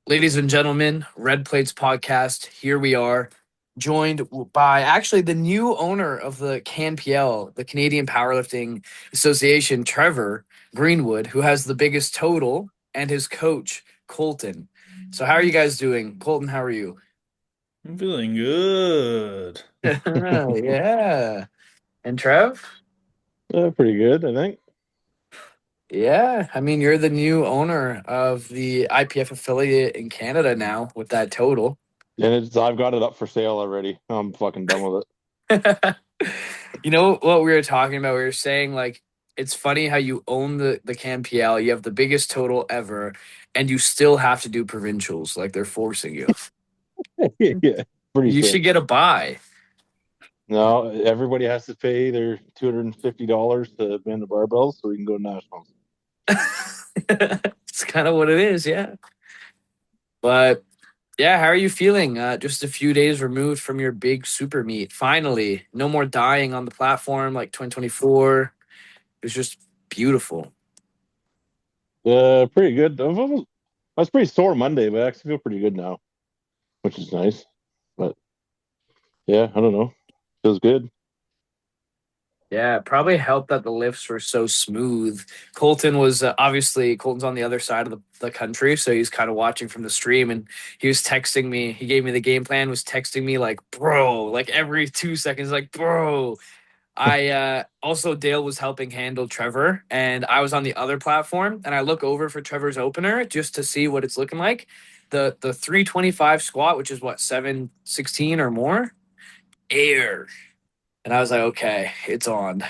Ladies and gentlemen, Red Plates podcast. Here we are, joined by actually the new owner of the CANPL, the Canadian Powerlifting Association, Trevor Greenwood, who has the biggest total, and his coach, Colton. So, how are you guys doing? Colton, how are you? I'm feeling good. Yeah. And Trev? Pretty good, I think. Yeah. I mean, you're the new owner of the IPF affiliate in Canada now with that total. And I've got it up for sale already. I'm fucking done with You know what we were talking about? We were saying like it's funny how you own the CAMPL, you have the biggest total ever, and you still have to do provincials, like they're forcing you. it. Yeah, pretty You sick. should get a buy. No, everybody has to pay their $250 to band the barbells so we can go to nationals. It's kind of what it is, yeah. But yeah, how are you feeling? Just a few days removed from your big super meet. Finally, no more dying on the platform like 2024. It was just beautiful. Pretty good. I was pretty sore Monday, but I actually feel pretty good now, which is nice. But yeah, I don't know. Feels good. Yeah, it probably helped that the lifts were so smooth. Colton was obviously Colton's on the other side of the country, so he's kind of watching from the stream, and he was texting me. He gave me the game plan, was texting me like, "Bro," like every 2 seconds, like, "Bro." I also Dale was helping handle Trevor, and I was on the other platform, and I look over for Trevor's opener just to see what it's looking like. The 325 squat, which is what 716 or more, air. And I was like, okay, it's on.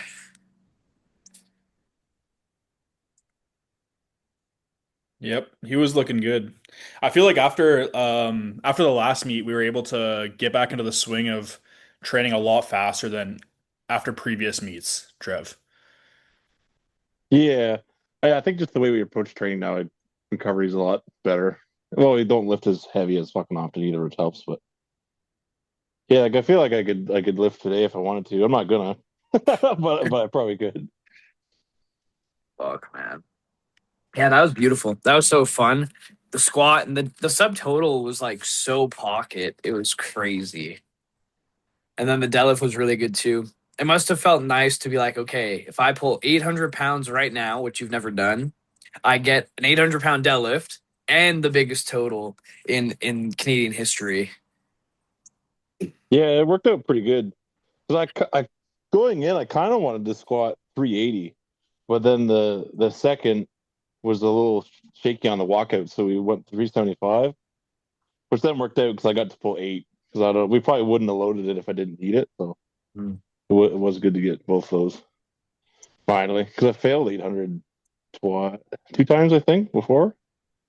Yep, he was looking good. I feel like after the last meet, we were able to get back into the swing of training a lot faster than after previous meets, Trev. Yeah, I think just the way we approach training now, recovery is a lot better. Well, we don't lift as heavy as fucking often either, which helps. But yeah, like I feel like I could lift today if I wanted to. I'm not gonna, but I probably could. Fuck, man. Yeah, that was beautiful. That was so fun. The squat and the subtotal was like so pocket. It was crazy. And then the deadlift was really good too. It must have felt nice to be like, okay, if I pull 800 pounds right now, which you've never done, I get an 800-pound deadlift and the biggest total in Canadian history. Yeah, it worked out pretty good. Because I going in, I kind of wanted to squat 380, but then the second was a little shaky on the walkout, so we went 375, which then worked out because I got to pull eight. Because I don't, we probably wouldn't have loaded it if I didn't need it. So Hmm. it was good to get both those finally. Because I failed 800 two times I think before.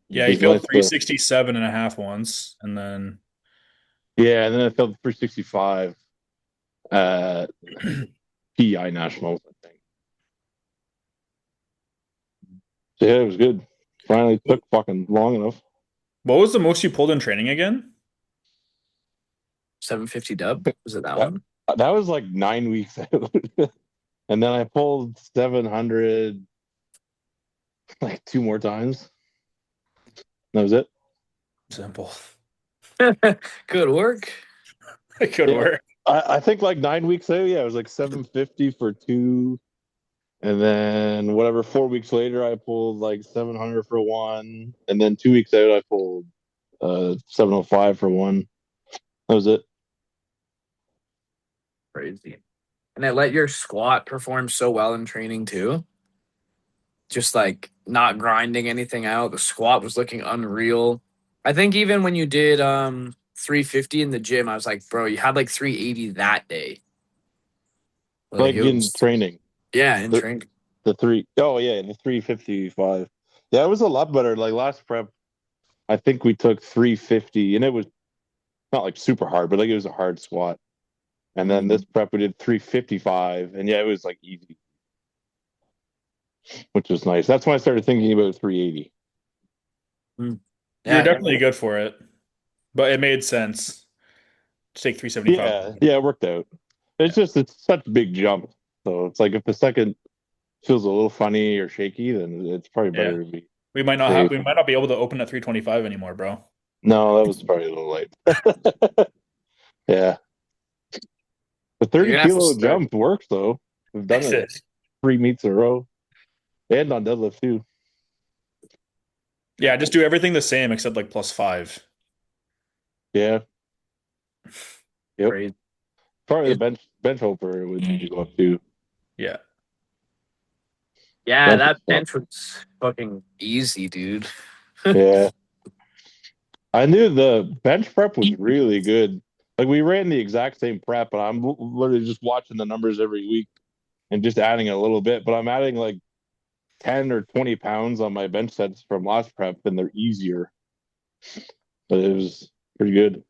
Yeah, It he was failed nice to 367 and a half once, and then yeah, and then I failed 365 at PI nationals, I think. So yeah, it was good. Finally took fucking long enough. what was the most you pulled in training again? 750 dub. Was it that That, one? that was like 9 weeks out. And then I pulled 700 like two more times. That was it. Simple. Good work. Good Yeah. work. I think like 9 weeks out, yeah, it was like 750 for two. And then whatever, 4 weeks later, I pulled like 700 for one. And then 2 weeks out, I pulled 705 for one. That was it. Crazy. And it let your squat perform so well in training too. Just like not grinding anything out. The squat was looking unreal. I think even when you did 350 in the gym, I was like, bro, you had like 380 that day. Like Like it in was training, yeah, in the, training. the three, oh yeah, the 355. Yeah, it was a lot better. Like last prep, I think we took 350 and it was not like super hard, but like it was a hard squat. And then Mm-hmm. this prep we did 355, and yeah, it was like easy, which was nice. That's when I started thinking about 380. You were Yeah. definitely good for it, but it made sense to take 375. Yeah, it worked out. Yeah. It's such a big jump. So it's like if the second feels a little funny or shaky, then it's probably Yeah. better to be We might not have safe. we might not be able to open at 325 anymore, bro. No, that was probably a little late. Yeah. The You're 30 gonna have to kilo start. jump works though. We've done That's it it. 3 meets in a row and on deadlift too. Yeah, just do everything the same except like +5. Yeah. Yep. Crazy. Probably the It- bench helper would need to go up too. Yeah. yeah, Bench is that fun. bench was fucking easy, dude. Yeah. I knew the bench prep was really good. Like we ran the exact same prep, and I'm literally just watching the numbers every week and just adding a little bit. But I'm adding like 10 or 20 pounds on my bench sets from last prep, and they're easier. But it was pretty good.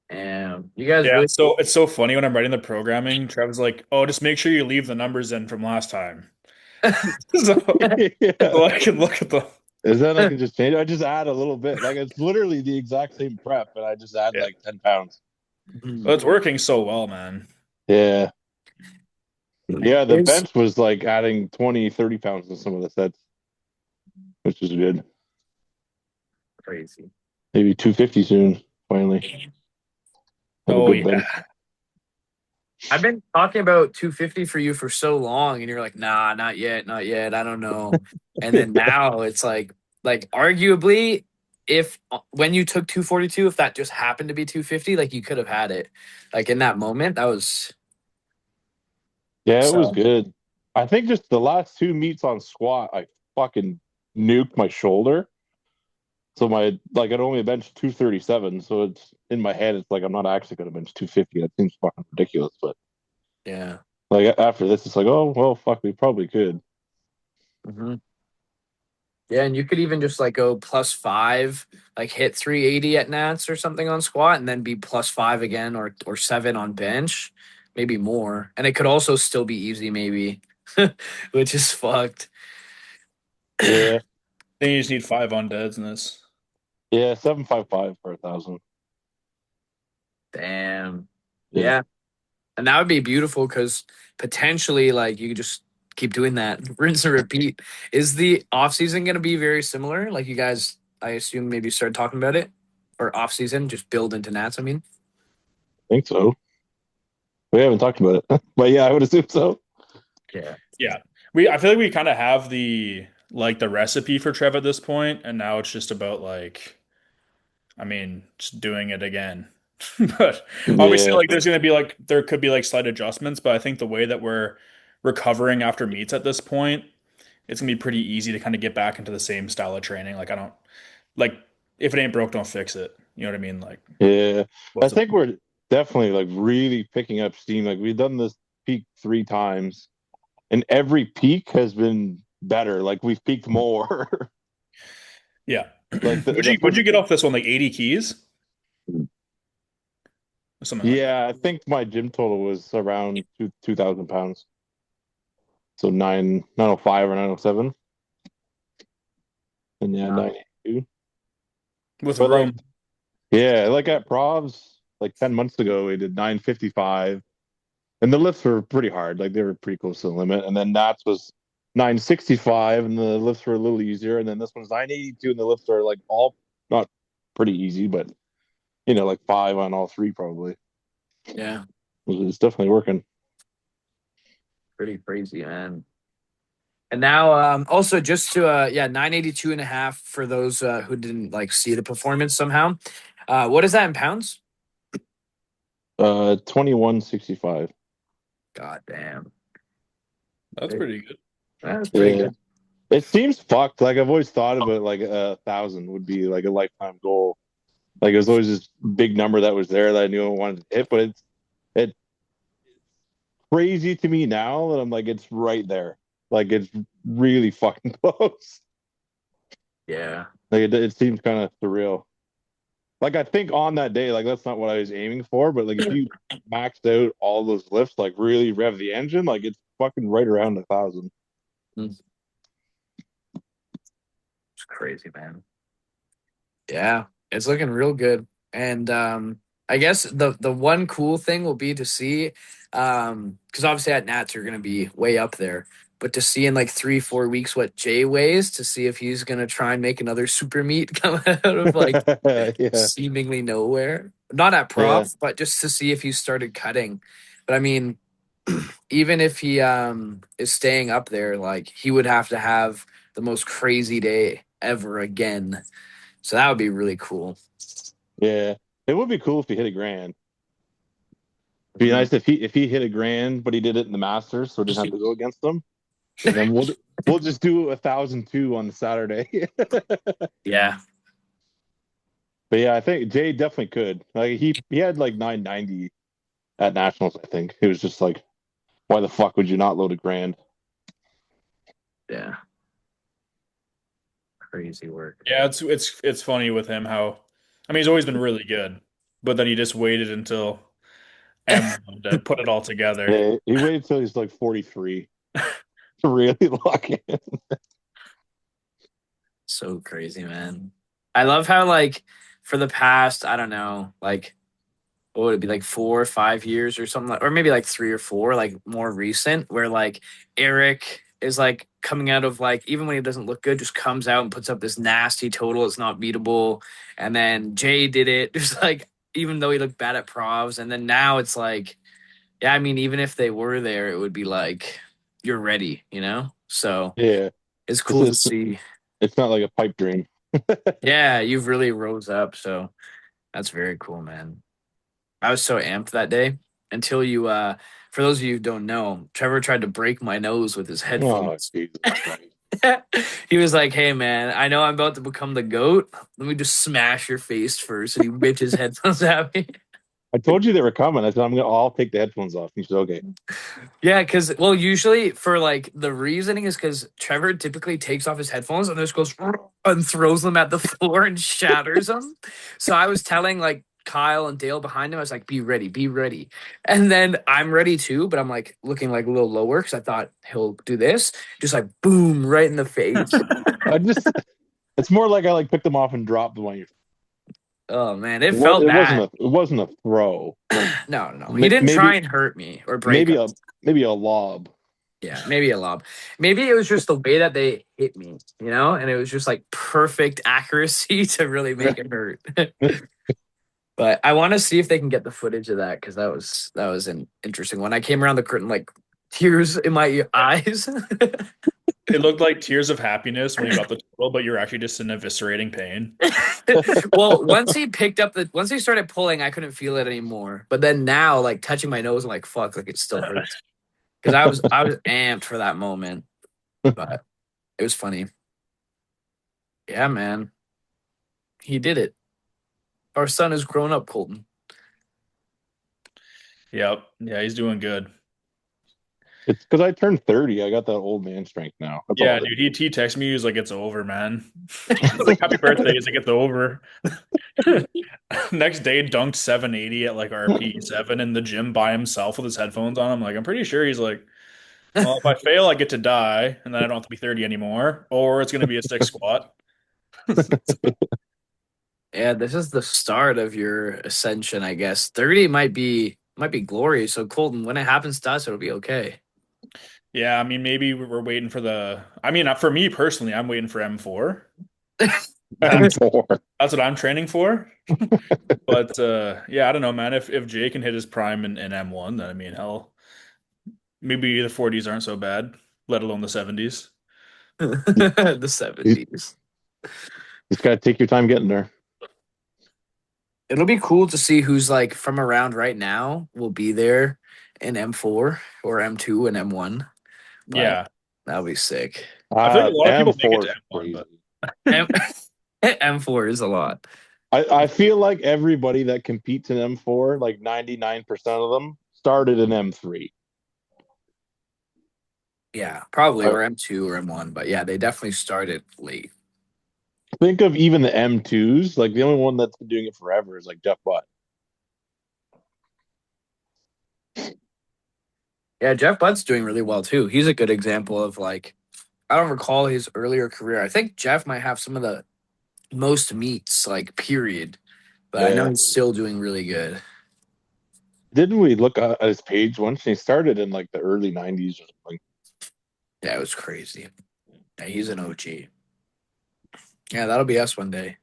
And you guys Yeah, really, so it's so funny when I'm writing the programming, Trevor's like, "Oh, just make sure you leave the numbers in from last time." So Yeah. I can look at them. Is then I can just change. I just add a little bit. Like it's literally the exact same prep, but I just add Yeah. like 10 pounds. Well, it's working so well, man. Yeah. Yeah. The it's bench was like adding 20, 30 pounds in some of the sets, which is good. crazy. Maybe 250 soon, finally. Have a Oh good yeah. bench. I've been talking about 250 for you for so long, and you're like, nah, not yet, not yet. I don't know. And then now it's like arguably, if when you took 242, if that just happened to be 250, like you could have had it. Like in that moment, that was Yeah, it was so. good. I think just the last 2 meets on squat, I fucking nuked my shoulder. So my like I'd only bench 237. So it's in my head, it's like I'm not actually gonna bench 250. That seems fucking ridiculous. But Yeah. like after this, it's like, oh well, fuck, we probably could. hmm Yeah, and you could even just like go +5, like hit 380 at Nats or something on squat, and then be +5 again or 7 on bench, maybe more. And it could also still be easy, maybe, which is fucked. Yeah, Then you just need 5 undeads in this. yeah, 755 for 1,000. Damn. Yeah, Yeah. And that would be beautiful because potentially, like, you could just keep doing that, rinse and repeat. Is the off season going to be very similar? Like, you guys, I assume, maybe start talking about it, or off season, just build into Nats. I mean, I think so. We haven't talked about it, but yeah, I would assume so. yeah. Yeah. I feel like we kind of have the recipe for Trev at this point, and now it's just about just doing it again. But obviously, Yeah, like there could be like slight adjustments, but I think the way that we're recovering after meets at this point, it's gonna be pretty easy to kind of get back into the same style of training. Like I don't like if it ain't broke, don't fix it. You know what I mean? Like yeah. I what's the think we're definitely like really picking up steam. Like we've done this peak 3 times, and every peak has been better. Like we've peaked more. yeah. Like the Would first, you get off this one like 80 keys? Something like that. yeah, I think my gym total was around 2,000 pounds. So 905 or 907. And yeah, Wow. 982. With But like, room. yeah, like at Provs, like 10 months ago, we did 955. And the lifts were pretty hard. Like they were pretty close to the limit. And then Nats was 965 and the lifts were a little easier. And then this one's 982 and the lifts are like all not pretty easy, but like 5 on all three probably. Yeah. It's definitely working. Pretty crazy, man. And now, also just to, yeah, 982.5 for those who didn't like see the performance somehow. What is that in pounds? 2165. God damn. That's pretty good. That's pretty Yeah. good. It seems fucked. Like I've always thought about like 1,000 would be like a lifetime goal. Like it was always this big number that was there that I knew I wanted to hit, but it's crazy to me now that I'm like it's right there. Like it's really fucking close. Yeah. Like it seems kind of surreal. Like I think on that day, like that's not what I was aiming for, but like if you maxed out all those lifts, like really rev the engine, like it's fucking right around 1,000. It's crazy, man. Yeah, it's looking real good. And I guess the one cool thing will be to see, because obviously at Nats you're gonna be way up there. But to see in like 3-4 weeks what Jay weighs, to see if he's gonna try and make another super meet come out of like Yeah, seemingly nowhere. Not at yeah, prof, but just to see if he started cutting. But I mean, even if he is staying up there, like he would have to have the most crazy day ever again. So that would be really cool. yeah. It would be cool if he hit a grand. Be Mhm. nice if he hit a grand, but he did it in the Masters, so it didn't have to go against them. And then we'll just do 1,002 on the Saturday. Yeah. But yeah, I think Jay definitely could. Like he had like 990 at nationals. I think it was just like, why the fuck would you not load a grand? Yeah. Crazy work. Yeah, it's funny with him how I mean he's always been really good, but then he just waited until M1 to put it all together. Yeah, he waited till he's like 43 to really lock in. So crazy, man. I love how like for the past, I don't know, like what would it be like 4 or 5 years or something like, or maybe like 3 or 4, like more recent, where like Eric is like coming out of like even when he doesn't look good, just comes out and puts up this nasty total. It's not beatable. And then Jay did it, just like even though he looked bad at provs, and then now it's like, yeah, I mean, even if they were there, it would be like you're ready, you know? So Yeah, it's it's, cool to it's see. it's not like a pipe dream. Yeah, you've really rose up, so that's very cool, man. I was so amped that day until you for those of you who don't know, Trevor tried to break my nose with his Oh headphones. Jesus Christ! He was like, "Hey man, I know I'm about to become the goat. Let me just smash your face first." And he whipped his headphones at me. I told you they were coming. I said I'll take the headphones off. He said okay. Yeah, because well, usually for like the reasoning is because Trevor typically takes off his headphones and just goes and throws them at the floor and shatters them. So I was telling like Kyle and Dale behind him, I was like, be ready. And then I'm ready too, but I'm like looking like a little lower because I thought he'll do this, just like boom, right in the face. I just it's more like I like picked them off and dropped them on your. Oh man, it felt bad. It wasn't a throw. No, no, he didn't try Maybe and hurt me or break maybe them. a maybe a lob. Yeah, maybe a lob. Maybe it was just the way that they hit me, you know, and it was just like perfect accuracy to really make it hurt. But I want to see if they can get the footage of that because that was an interesting one. I came around the curtain like tears in my eyes. It looked like tears of happiness when he got the total, but you're actually just in eviscerating pain. Well, once he started pulling, I couldn't feel it anymore. But then now, like touching my nose, I'm like, fuck, like it still hurts because I was amped for that moment. But it was funny. Yeah, man, he did it. Our son has grown up, Colton. Yep. Yeah, he's doing good. It's because I turned 30. I got that old man strength now. That's Yeah, all it dude, he texted me. He was like, "It's over, man." He's like, "Happy birthday!" He's like, "It's over." Next day, dunked 780 at like RP7 in the gym by himself with his headphones on. I'm like, I'm pretty sure he's like, "Well, if I fail, I get to die, and then I don't have to be 30 anymore, or it's gonna be a stick squat." Yeah, this is the start of your ascension, I guess. 30 might be glory. So Colton, when it happens to us, it'll be okay. Yeah, I mean, maybe we're waiting for the. I mean, for me personally, I'm waiting for M4. I'm That's for. that's what I'm training for. But yeah, I don't know, man. If Jay can hit his prime in M1, then I mean, hell, maybe the 40s aren't so bad, let alone the 70s. The You 70s. just gotta take your time getting there. It'll be cool to see who's like from around right now will be there in M4 or M2 and M1. But Yeah, that'll be sick. I feel like a lot of people make it M4 to is M1, crazy. but M- M4 is a lot. I feel like everybody that competes in M4, like 99% of them, started in M3. Yeah, probably Uh, or M2 or M1. But yeah, they definitely started late. think of even the M2s. Like the only one that's been doing it forever is like Jeff Butt. Yeah, Jeff Butt's doing really well too. He's a good example of like I don't recall his earlier career. I think Jeff might have some of the most meets, like period. But I know Yeah. he's still doing really good. Didn't we look at his page once? He started in like the early 90s or something. Yeah, it was crazy. Yeah, he's an OG. Yeah, that'll be us one day.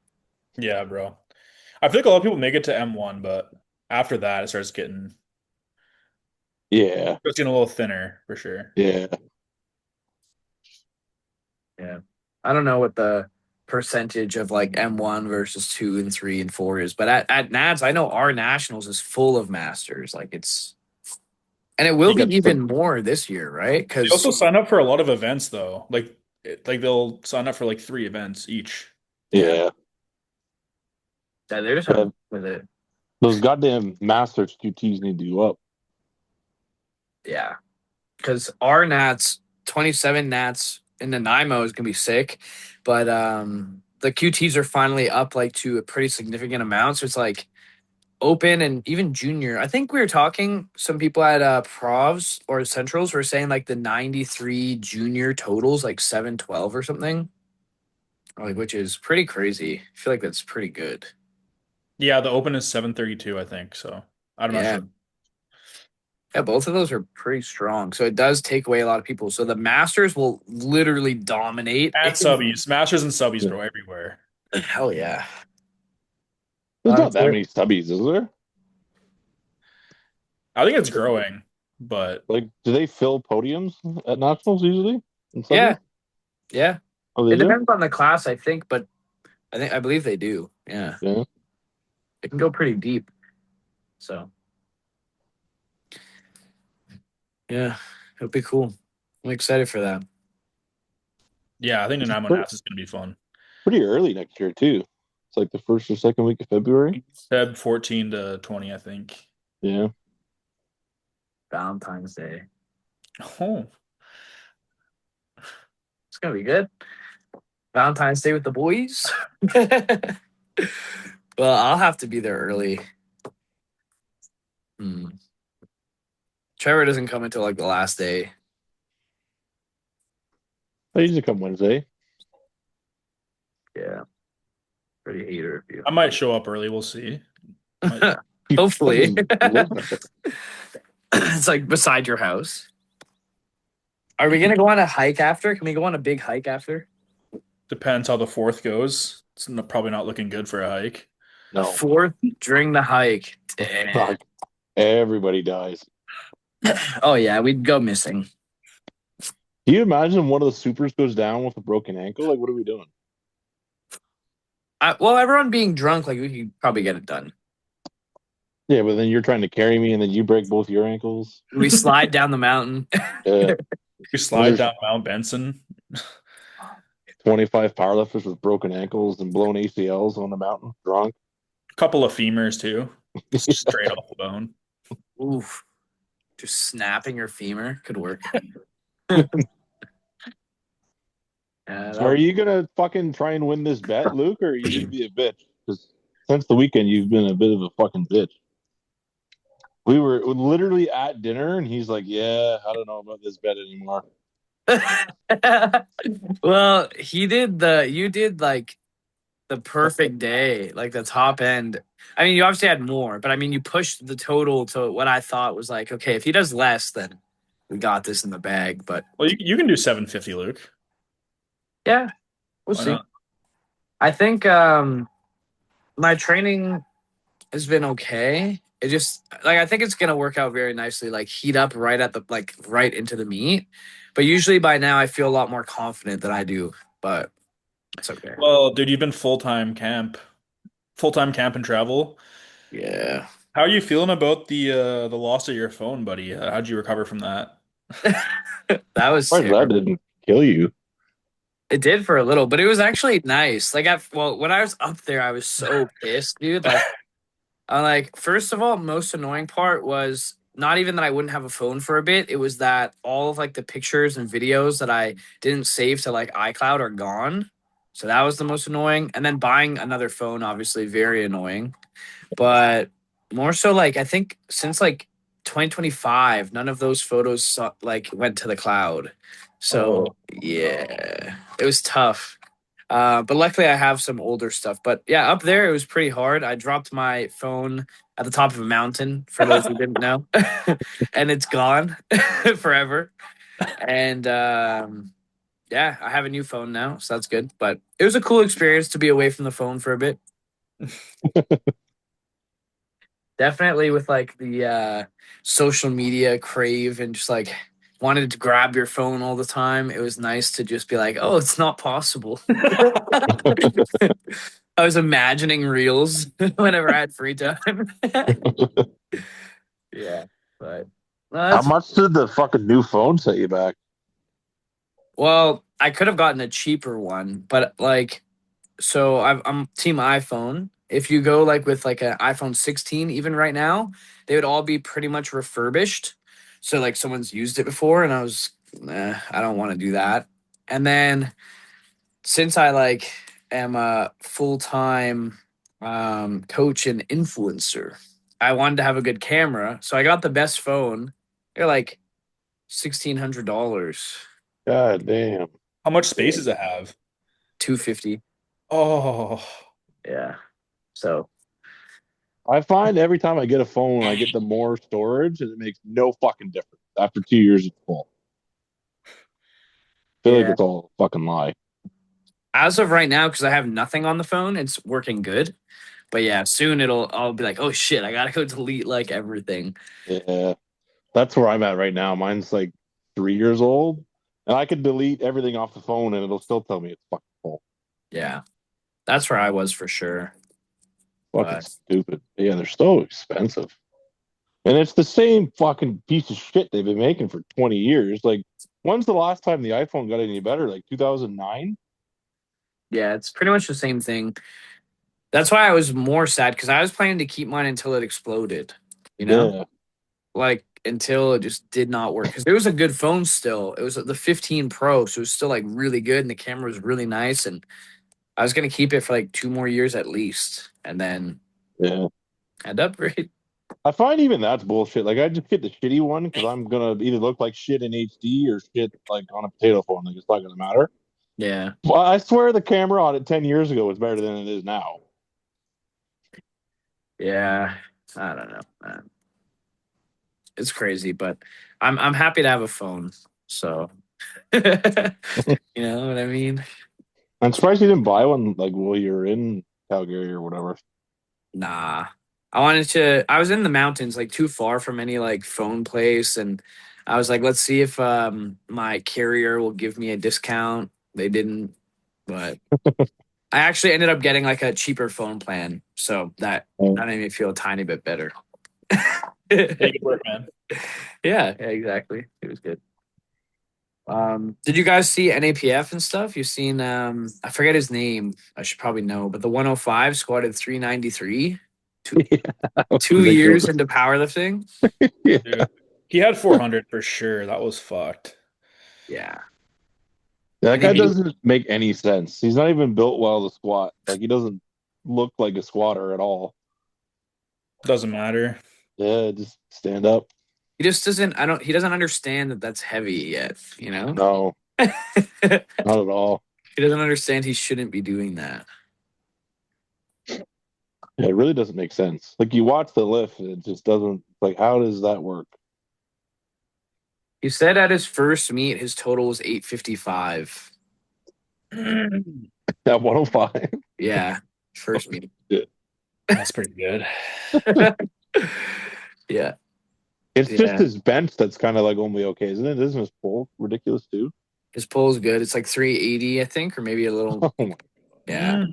Yeah, bro. I feel like a lot of people make it to M1, but after that, it Yeah, starts getting a little thinner for sure. yeah. Yeah. I don't know what the percentage of like M1 versus 2 and 3 and 4 is, but at Nats, I know our nationals is full of masters. Like it's and it will You be got even some. more this year, right? They also Because sign up for a lot of events though. Like they'll sign up for like 3 events each. yeah, Yeah, they're just yeah. having fun with it. Those goddamn Masters QTs need to go up. Yeah. Because our Nats, 27 Nats in Nanaimo is gonna be sick. But the QTs are finally up like to a pretty significant amount. So it's like open and even junior. I think we were talking, some people at Provs or Centrals were saying like the 93 junior totals, like 712 or something. Like which is pretty crazy. I feel like that's pretty good. Yeah, the open is 732, I think. So I'm not Yeah. sure. Yeah, both of those are pretty strong. So it does take away a lot of people. So the Masters will literally dominate. And subbies, masters and subbies, Yeah. bro, everywhere. Hell yeah. There's not that many stubbies, is there? I think it's growing, but Like, do they fill podiums at nationals usually in Yeah, stubbies? yeah. Oh, they It do. depends on the class, I think, but I believe they do. Yeah. Yeah. It can go pretty deep. So yeah, it'll be cool. I'm excited for that. yeah, I think Nanaimo Nats is going to be fun. Pretty early next year too. It's like the first or second week of February. Feb 14 to 20, I think. Yeah. Valentine's Day. Oh, It's gonna be good. Valentine's Day with the boys. Well, I'll have to be there early. Hmm. Trevor doesn't come until like the last day. I usually come Wednesday. Yeah. Pretty hater of you. I might show up early. We'll see. Might. You Hopefully. fucking live there. It's like beside your house. Are we gonna go on a hike after? Can we go on a big hike after? Depends how the fourth goes. Probably not looking good for a hike. A No. fourth during the hike. Damn. Fuck. Everybody dies. Oh yeah, we'd go missing. Can you imagine one of the supers goes down with a broken ankle? Like, what are we doing? Well, everyone being drunk, like we could probably get it done. Yeah, but then you're trying to carry me and then you break both your ankles. We slide down the mountain. Yeah. We slide down Mount Benson. 25 powerlifters with broken ankles and blown ACLs on the mountain, drunk. A couple of femurs too. Straight off the bone. Oof. Just snapping your femur could work. So are you gonna fucking try and win this bet, Luke, or are you gonna be a bitch? Because since the weekend, you've been a bit of a fucking bitch. We were literally at dinner, and he's like, "Yeah, I don't know about this bet anymore." Well, you did like the perfect day, like the top end. I mean, you obviously had more, but I mean, you pushed the total to what I thought was like, okay, if he does less, then we got this in the bag. But Well, you can do 750, Luke. yeah, we'll Why see. not? I think my training has been okay. It just like I think it's gonna work out very nicely, like heat up right at the like right into the meet. But usually by now I feel a lot more confident than I do, but it's okay. Well, dude, you've been full time camp and travel. Yeah. How are you feeling about the loss of your phone, buddy? How'd you recover from that? That was Why that terrible. didn't kill you? It did for a little, but it was actually nice. Like when I was up there, I was so pissed, dude. Like I'm like, first of all, most annoying part was not even that I wouldn't have a phone for a bit. It was that all of like the pictures and videos that I didn't save to like iCloud are gone. So that was the most annoying. And then buying another phone, obviously, very annoying. But more so, like I think since like 2025, none of those photos like went to the cloud. So Oh, yeah, it was tough. But luckily, I have some older stuff. But yeah, up there, it was pretty hard. I dropped my phone at the top of a mountain, for those who didn't know, and it's gone forever. And yeah, I have a new phone now, so that's good. But it was a cool experience to be away from the phone for a bit. Definitely with like the social media crave and just like wanted to grab your phone all the time. It was nice to just be like, oh, it's not possible. I was imagining reels whenever I had free time. Yeah, but well, How that's much did the fucking new phone set you back? well, I could have gotten a cheaper one, but like, so I'm team iPhone. If you go like with like an iPhone 16, even right now, they would all be pretty much refurbished. So like someone's used it before, and I was, I don't want to do that. And then since I like am a full time coach and influencer, I wanted to have a good camera, so I got the best phone. They're like $1,600, God damn. How much space does it have? 250. Oh, Yeah. So I find every time I get a phone, I get the more storage, and it makes no fucking difference. After 2 years, it's full. I feel like yeah. it's all a fucking lie. As of right now, because I have nothing on the phone, it's working good. But yeah, soon I'll be like, oh shit, I gotta go delete like everything. Yeah, that's where I'm at right now. Mine's like 3 years old, and I could delete everything off the phone, and it'll still tell me it's fucking full. Yeah. That's where I was for sure. Fucking But stupid. Yeah, they're so expensive. And it's the same fucking piece of shit they've been making for 20 years. Like, when's the last time the iPhone got any better? Like 2009? yeah, it's pretty much the same thing. That's why I was more sad because I was planning to keep mine until it exploded, you know? Yeah. Like until it just did not work. Because it was a good phone still. It was the 15 Pro, so it was still like really good and the camera was really nice. And I was gonna keep it for like 2 more years at least and then Yeah. end upgrade. I find even that's bullshit. Like, I just get the shitty one because I'm going to either look like shit in HD or shit like on a potato phone. Like, it's not going to matter. Yeah. Well, I swear the camera on it 10 years ago was better than it is now. Yeah. I don't know, man. It's crazy, but I'm happy to have a phone. So you know what I mean? I'm surprised you didn't buy one like while you were in Calgary or whatever. Nah. I was in the mountains, like too far from any like phone place, and I was like, let's see if my carrier will give me a discount. They didn't, but I actually ended up getting like a cheaper phone plan. So that made me feel a tiny bit better. hey, good work, man. Yeah, exactly. It was good. Did you guys see NAPF and stuff? You've seen I forget his name. I should probably know, but the 105 squatted 393. Two, Yeah, 2 years ridiculous. into powerlifting. Yeah. Dude, he had 400 for sure. That was fucked. Yeah. That And he guy made doesn't make any sense. He's not even built well to squat. Like, he doesn't look like a squatter at all. Doesn't matter. Yeah, just stand up. he just doesn't he doesn't understand that that's heavy yet, you know? No, He not at all. doesn't understand he shouldn't be doing that. Yeah, it really doesn't make sense. Like, you watch the lift, and it just doesn't. Like, how does that work? He said at his first meet his total was 855. At 105. Yeah, first meet. That's pretty good. Yeah. It's just Yeah. his bench that's kind of like only okay, isn't it? Isn't his pull ridiculous too? His pull is good. It's like 380, I think, or maybe a little. Oh my. Yeah.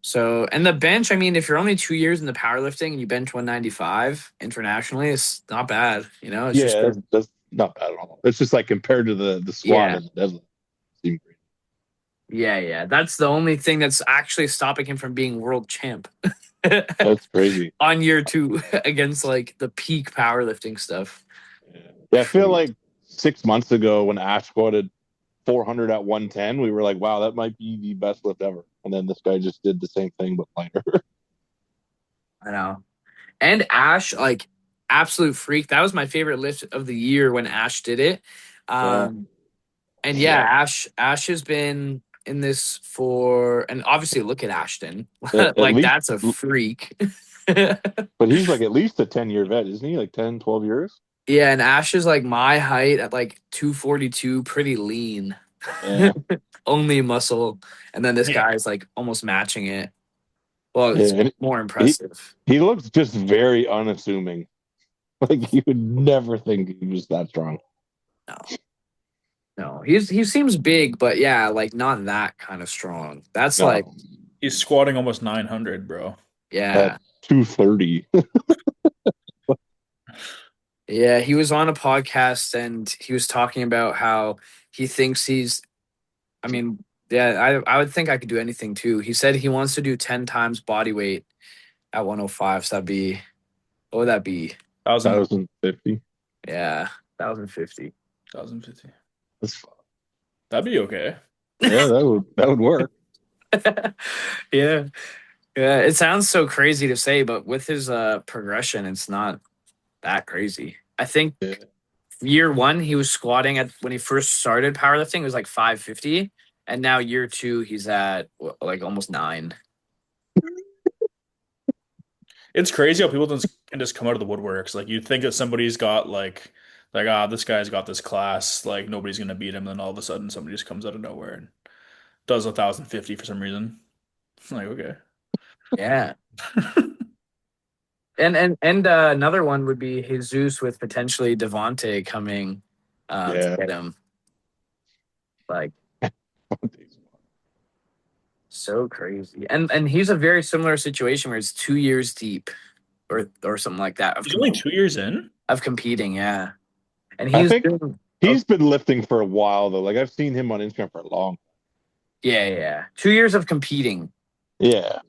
So, and the bench, I mean, if you're only 2 years in the powerlifting and you bench 195 internationally, it's not bad. You know, it's just Yeah, good. that's not bad at all. It's just like compared to the squat Yeah. and the deadlift. Seem great. Yeah. Yeah. That's the only thing that's actually stopping him from being world champ That's crazy. on year two against like the peak powerlifting stuff. Yeah, I feel like 6 months ago when Ash squatted 400 at 110, we were like, wow, that might be the best lift ever. And then this guy just did the same thing but lighter. I know. And Ash, like, absolute freak. That was my favorite lift of the year when Ash did it. Yeah. Um, And yeah, Ash has been in this for, and obviously look at Ashton, At like least, that's a freak. but he's like at least a 10-year vet, isn't he? Like 10, 12 years? Yeah, and Ash is like my height at like 242, pretty lean. Yeah, Only muscle. And then this Yeah. guy's like almost matching it. Well, yeah. it's And more he impressive. he looks just very unassuming. Like you would never think he was that strong. No. No. He seems big, but yeah, like not that kind of strong. That's like, No, He's squatting almost 900, bro. at yeah. 230. Yeah, he was on a podcast and he was talking about how he thinks I mean, yeah, I would think I could do anything too. He said he wants to do 10 times body weight at 105. So what would that be? 1,050. Yeah, 1,050. 1,050. That's, That'd be okay. yeah, that would work. Yeah. Yeah. It sounds so crazy to say, but with his progression, it's not that crazy. I think Yeah. year one, he was squatting at when he first started powerlifting, it was like 550. And now year two, he's at like almost 9. It's crazy how people can just come out of the woodworks. Like you'd think that somebody's got this guy's got this class, like nobody's gonna beat him. Then all of a sudden, somebody just comes out of nowhere and does 1,050 for some reason. Like okay, Yeah. And another one would be Jesus with potentially Devontae coming to Yeah. get him. Like so crazy. And he's a very similar situation where it's 2 years deep or something like that he's only 2 years in. of competing, yeah. And I he's think doing he's been lifting for a while though. Like I've seen him on Instagram for a long. yeah. 2 years of competing. Yeah.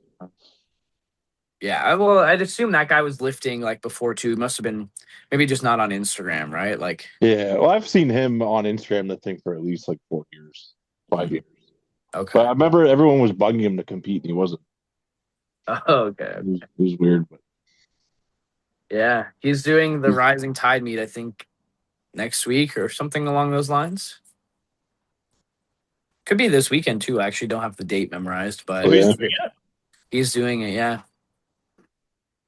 Yeah. Well, I'd assume that guy was lifting like before too. Must have been maybe just not on Instagram, right? Like Yeah. Well, I've seen him on Instagram lifting for at least like 4 years, 5 years. But I okay. remember everyone was bugging him to compete, and he wasn't. Oh, okay. It was weird, but Yeah. He's doing the Rising Tide meet, I think, next week or something along those lines. Could be this weekend too. I actually don't have the date memorized, Oh, but he's yeah. doing it. he's doing it, yeah.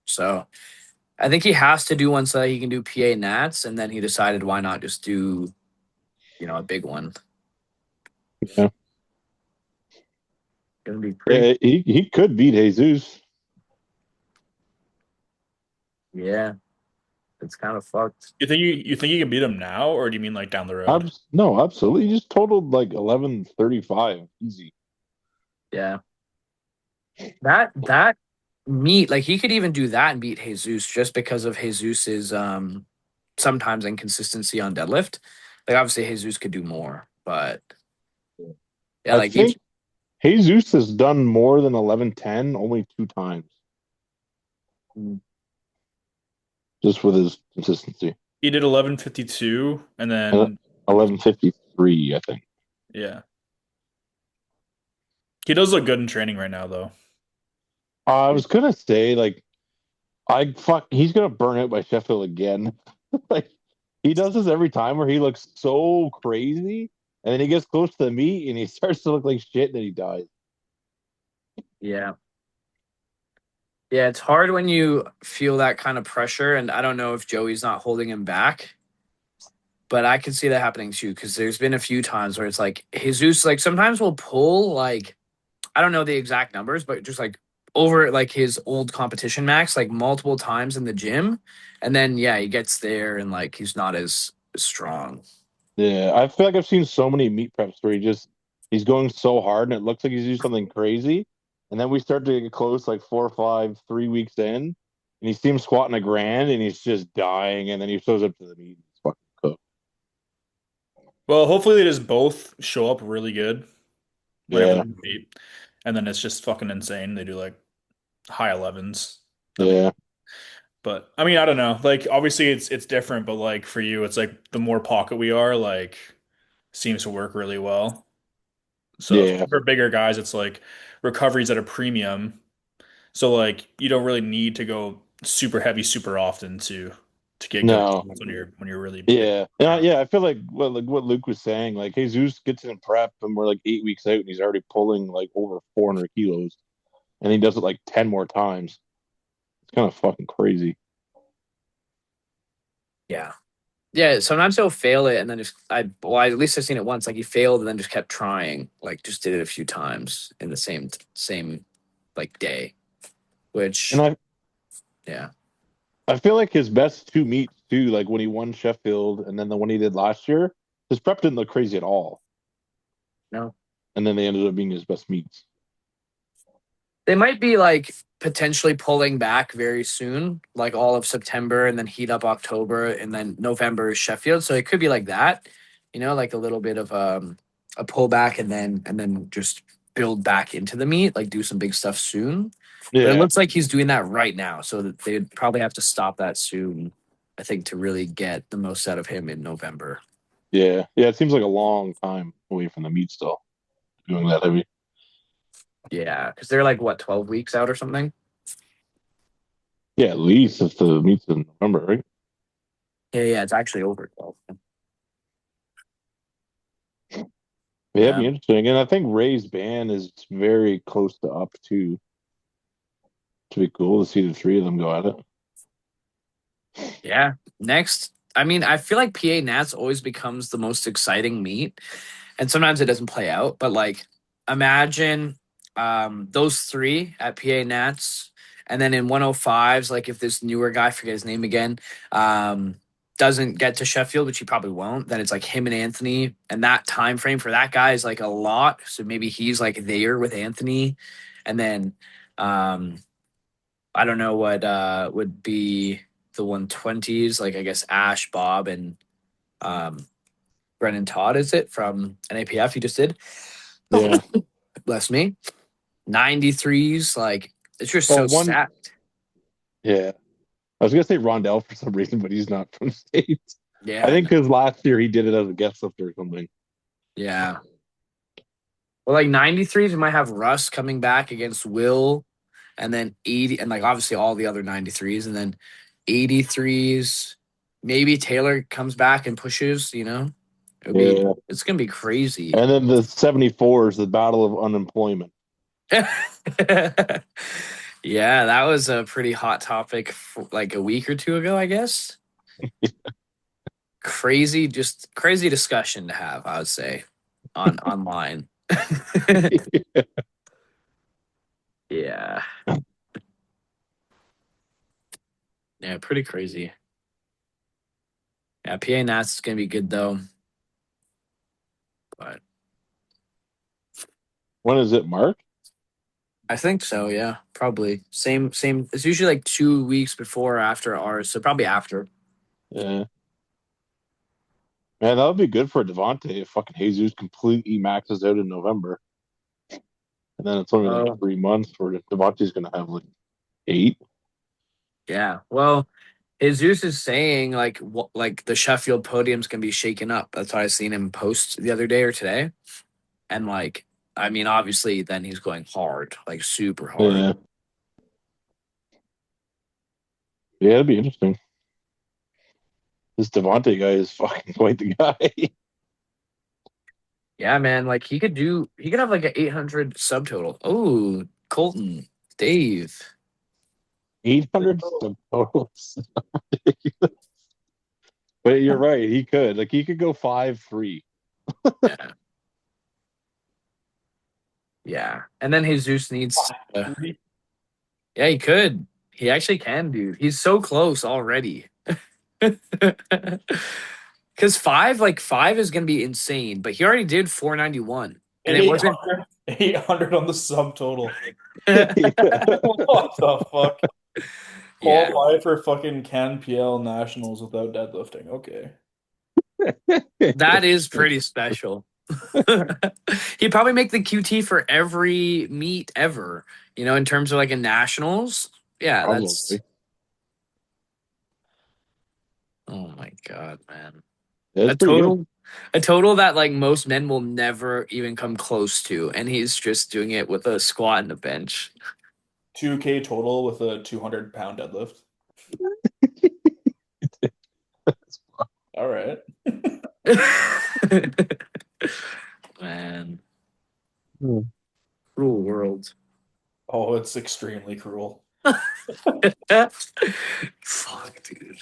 So I think he has to do one so that he can do PA Nats, and then he decided why not just do, a big one. Yeah. Gonna be pretty. Yeah, he could beat Jesus. Yeah, it's kind of fucked. You think you can beat him now, or do you mean like down the road? No, absolutely. He just totaled like 11:35 easy. Yeah, that meet like he could even do that and beat Jesus just because of Jesus's sometimes inconsistency on deadlift. Like obviously Jesus could do more, but yeah, I like each think Jesus has done more than 11:10 only 2 times, just with his consistency. He did 11:52, and Uh, then 11:53, I think. yeah, he does look good in training right now, though. I was gonna say like he's gonna burn out by Sheffield again. Like he does this every time where he looks so crazy, and then he gets close to the meet and he starts to look like shit, and then he dies. yeah. Yeah, it's hard when you feel that kind of pressure, and I don't know if Joey's not holding him back, but I can see that happening too. Because there's been a few times where it's like Jesus, like sometimes will pull like I don't know the exact numbers, but just like over like his old competition max, like multiple times in the gym, and then yeah, he gets there and like he's not as strong. Yeah, I feel like I've seen so many meet preps where he's going so hard and it looks like he's doing something crazy, and then we start to get close like 4 or 5, 3 weeks in, and he sees him squatting a grand and he's just dying, and then he shows up to the meet and he's fucking cooked. Well, hopefully they just both show up really good whenever Yeah, they meet, and then it's just fucking insane. They do like high 11s. yeah, But I mean, I don't know. Like obviously it's different, but like for you, it's like the more pocket we are, like seems to work really well. So yeah. for bigger guys, it's like recovery's at a premium. So like you don't really need to go super heavy super often to get good No, results when you're really big. yeah. I feel like what Luke was saying. Like Jesus gets in prep and we're like 8 weeks out and he's already pulling like over 400 kilos, and he does it like 10 more times. It's kind of fucking crazy. Yeah, Yeah, sometimes he'll fail it and then at least I've seen it once. Like he failed and then just kept trying. Like just did it a few times in the same like day. And Which yeah. I feel like his best two meets too, like when he won Sheffield and then the one he did last year, his prep didn't look crazy at all. No. And then they ended up being his best meets. They might be like potentially pulling back very soon, like all of September and then heat up October and then November is Sheffield. So it could be like that, like a little bit of a pullback and then just build back into the meet, like do some big stuff soon. But it Yeah, looks like he's doing that right now, so that they'd probably have to stop that soon, I think, to really get the most out of him in November. yeah. It seems like a long time away from the meet still, doing that heavy. Yeah, because they're like what 12 weeks out or something. Yeah, at least if the meet's in November, right? Yeah, it's actually over 12. Yeah, it'd Yeah. be interesting. And I think Ray's band is very close to up too. To be cool to see the three of them go at it. Yeah. Next, I mean, I feel like PA Nats always becomes the most exciting meet, and sometimes it doesn't play out. But like, imagine those three at PA Nats, and then in 105s, like if this newer guy, I forget his name again, um, doesn't get to Sheffield, which he probably won't, then it's like him and Anthony, and that time frame for that guy is like a lot. So maybe he's like there with Anthony, and then um, I don't know what would be the 120s, like I guess Ash, Bob, and um, Brennan Todd, is it from NAPF? You just did. Yeah. Bless me. 93s, like it's just Well, so one, stacked. yeah. I was gonna say Rondell for some reason, but he's not from the States. I Yeah, think because last year he did it as a guest lifter or something. yeah. Well, like 93s, we might have Russ coming back against Will, and then 80, and like obviously all the other 93s, and then 83s. Maybe Taylor comes back and pushes. Yeah. It's gonna be crazy. And then the 74s, the battle of unemployment. Yeah, that was a pretty hot topic like a week or two ago, I guess. Crazy, just crazy discussion to have, I would say, on online. Yeah. Yeah, pretty crazy. Yeah, PA Nats is gonna be good though. But When is it, Mark? I think so, yeah. Probably. Same. It's usually like 2 weeks before or after ours, so probably after. Yeah. Man, that would be good for Devontae if fucking Jesus completely maxes out in November. And then it's only like Oh, 3 months where Devontae's gonna have like 8. yeah. Well, Jesus is saying like the Sheffield podium's gonna be shaken up. That's what I seen him post the other day or today. And like, I mean, obviously, then he's going hard, like super hard. Yeah. Yeah, it'd be interesting. This Devontae guy is fucking quite the guy. Yeah, man. Like he could have like an 800 subtotal. Oh, Colton, Dave. 800 subtotals. But you're right, he could. Like he could go 5-3. Yeah, yeah. And then Jesus needs. Yeah, he could. He actually can, dude. He's so close already. Because five is gonna be insane, but he already did 491, and it wasn't. 800 on the subtotal. Yeah. What the fuck? Yeah, Qualify for fucking CANPL nationals without deadlifting. Okay. that is pretty special. He'd probably make the QT for every meet ever, in terms of like a nationals. Yeah, that's. Probably. Oh my god, man. Yeah, A it's pretty good. total a total that like most men will never even come close to, and he's just doing it with a squat and a bench. 2K total with a 200-pound deadlift. All right. Man, Hmm. cruel world. Oh, it's extremely cruel. Fuck, dude.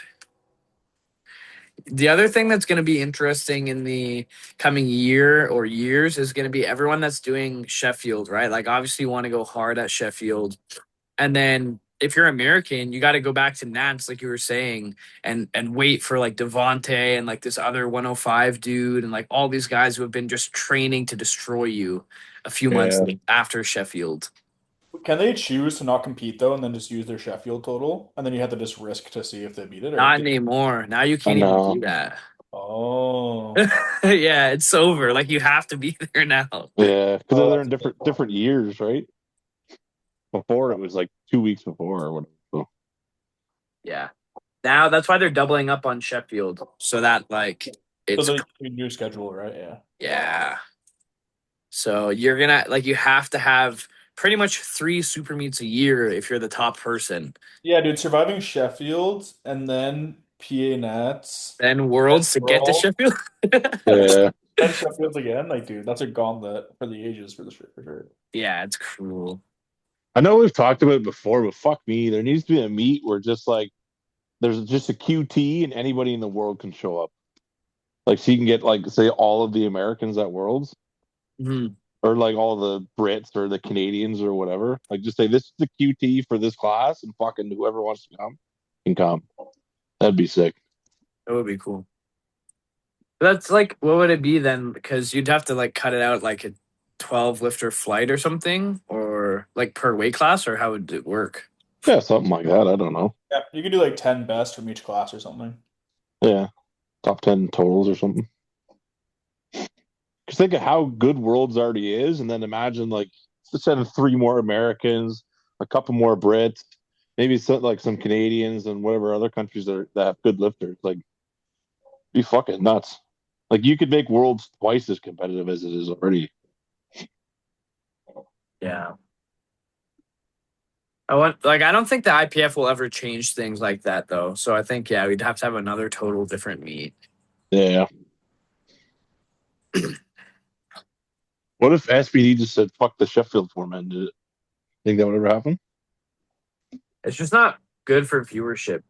The other thing that's going to be interesting in the coming year or years is going to be everyone that's doing Sheffield, right? Like, obviously, you want to go hard at Sheffield. And then if you're American, you got to go back to Nats, like you were saying, and wait for like Devontae and like this other 105 dude and like all these guys who have been just training to destroy you a few months Yeah, after Sheffield. Can they choose to not compete though, and then just use their Sheffield total, and then you have to just risk to see if they beat it, or Not anymore. Now you I can't even know. do that. oh, Yeah, it's over. Like you have to be there now. Yeah, because oh, they're that's in a good point. different years, right? Before it was like 2 weeks before or whatever. So, Yeah. Now that's why they're doubling up on Sheffield. So that like So it's the new schedule, right? Yeah. yeah. So you're gonna like you have to have pretty much three super meets a year if you're the top person. Yeah, dude, surviving Sheffield and then PA Nats, Then then worlds to get to World, Sheffield. yeah, then Sheffield again. Like, dude, that's a gauntlet for the ages for the for sure. Yeah, it's cruel. I know we've talked about it before, but fuck me, there needs to be a meet where just like there's just a QT and anybody in the world can show up. Like, so you can get like say all of the Americans at Worlds, Mhm. or like all the Brits or the Canadians or whatever. Like, just say this is the QT for this class, and fucking whoever wants to come can come. That'd be sick. That would be cool. But that's like what would it be then? Because you'd have to like cut it out like a 12 lifter flight or something, or like per weight class, or how would it work? Yeah, something like that. I don't know. Yeah, you could do like 10 best from each class or something. Yeah, top 10 totals or something. Just think of how good Worlds already is, and then imagine like sending three more Americans, a couple more Brits, maybe some, like some Canadians and whatever other countries that have good lifters. Like, be fucking nuts. Like, you could make Worlds twice as competitive as it is already. Yeah. I don't think the IPF will ever change things like that though. So I think yeah, we'd have to have another total different meet. Yeah. What if SBD just said fuck the Sheffield format and did it? Think that would ever happen? It's just not good for viewership.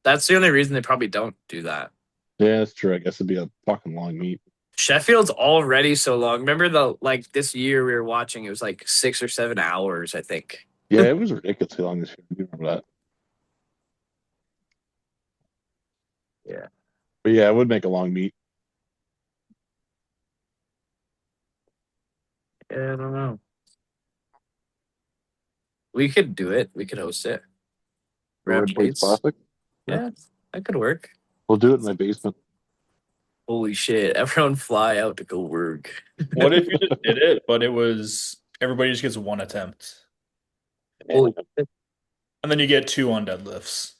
That's the only reason they probably don't do that. Yeah, that's true. I guess it'd be a fucking long meet. Sheffield's already so long. Remember the like this year we were watching, it was like 6 or 7 hours, I think. Yeah, it was ridiculously long this year. I do remember that. Yeah. But yeah, it would make a long meet. Yeah, I don't know. We could do it. We could host it. Grab Red Plates plates. Classic. Yeah. Yeah, that could work. We'll do it in my basement. Holy shit. Everyone fly out to go work. What if you just did it, but it was everybody just gets one attempt, Holy and then you get two on deadlifts?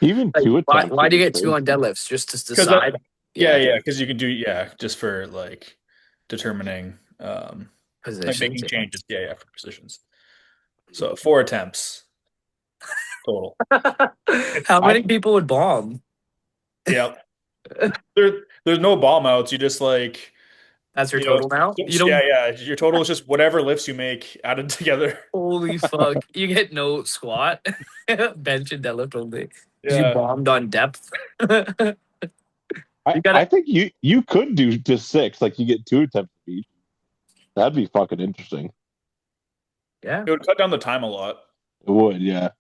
Even like, two why attempts why would do be you get two crazy. on deadlifts? Just to Because decide? Yeah. yeah, because you can do just for like determining like Positions. making changes. Yeah, for positions. So 4 attempts total. How I many people would bomb? Yeah. There's no bomb outs. You just like, That's your total now? You yeah, don't. yeah. Your total is just whatever lifts you make added together. Holy fuck. You get no squat, bench and deadlift only. Because you Yeah. bombed on depth. You I gotta, think you could do just six, like you get two attempts each. That'd be fucking interesting. yeah. It would cut down the time a lot. It would, yeah.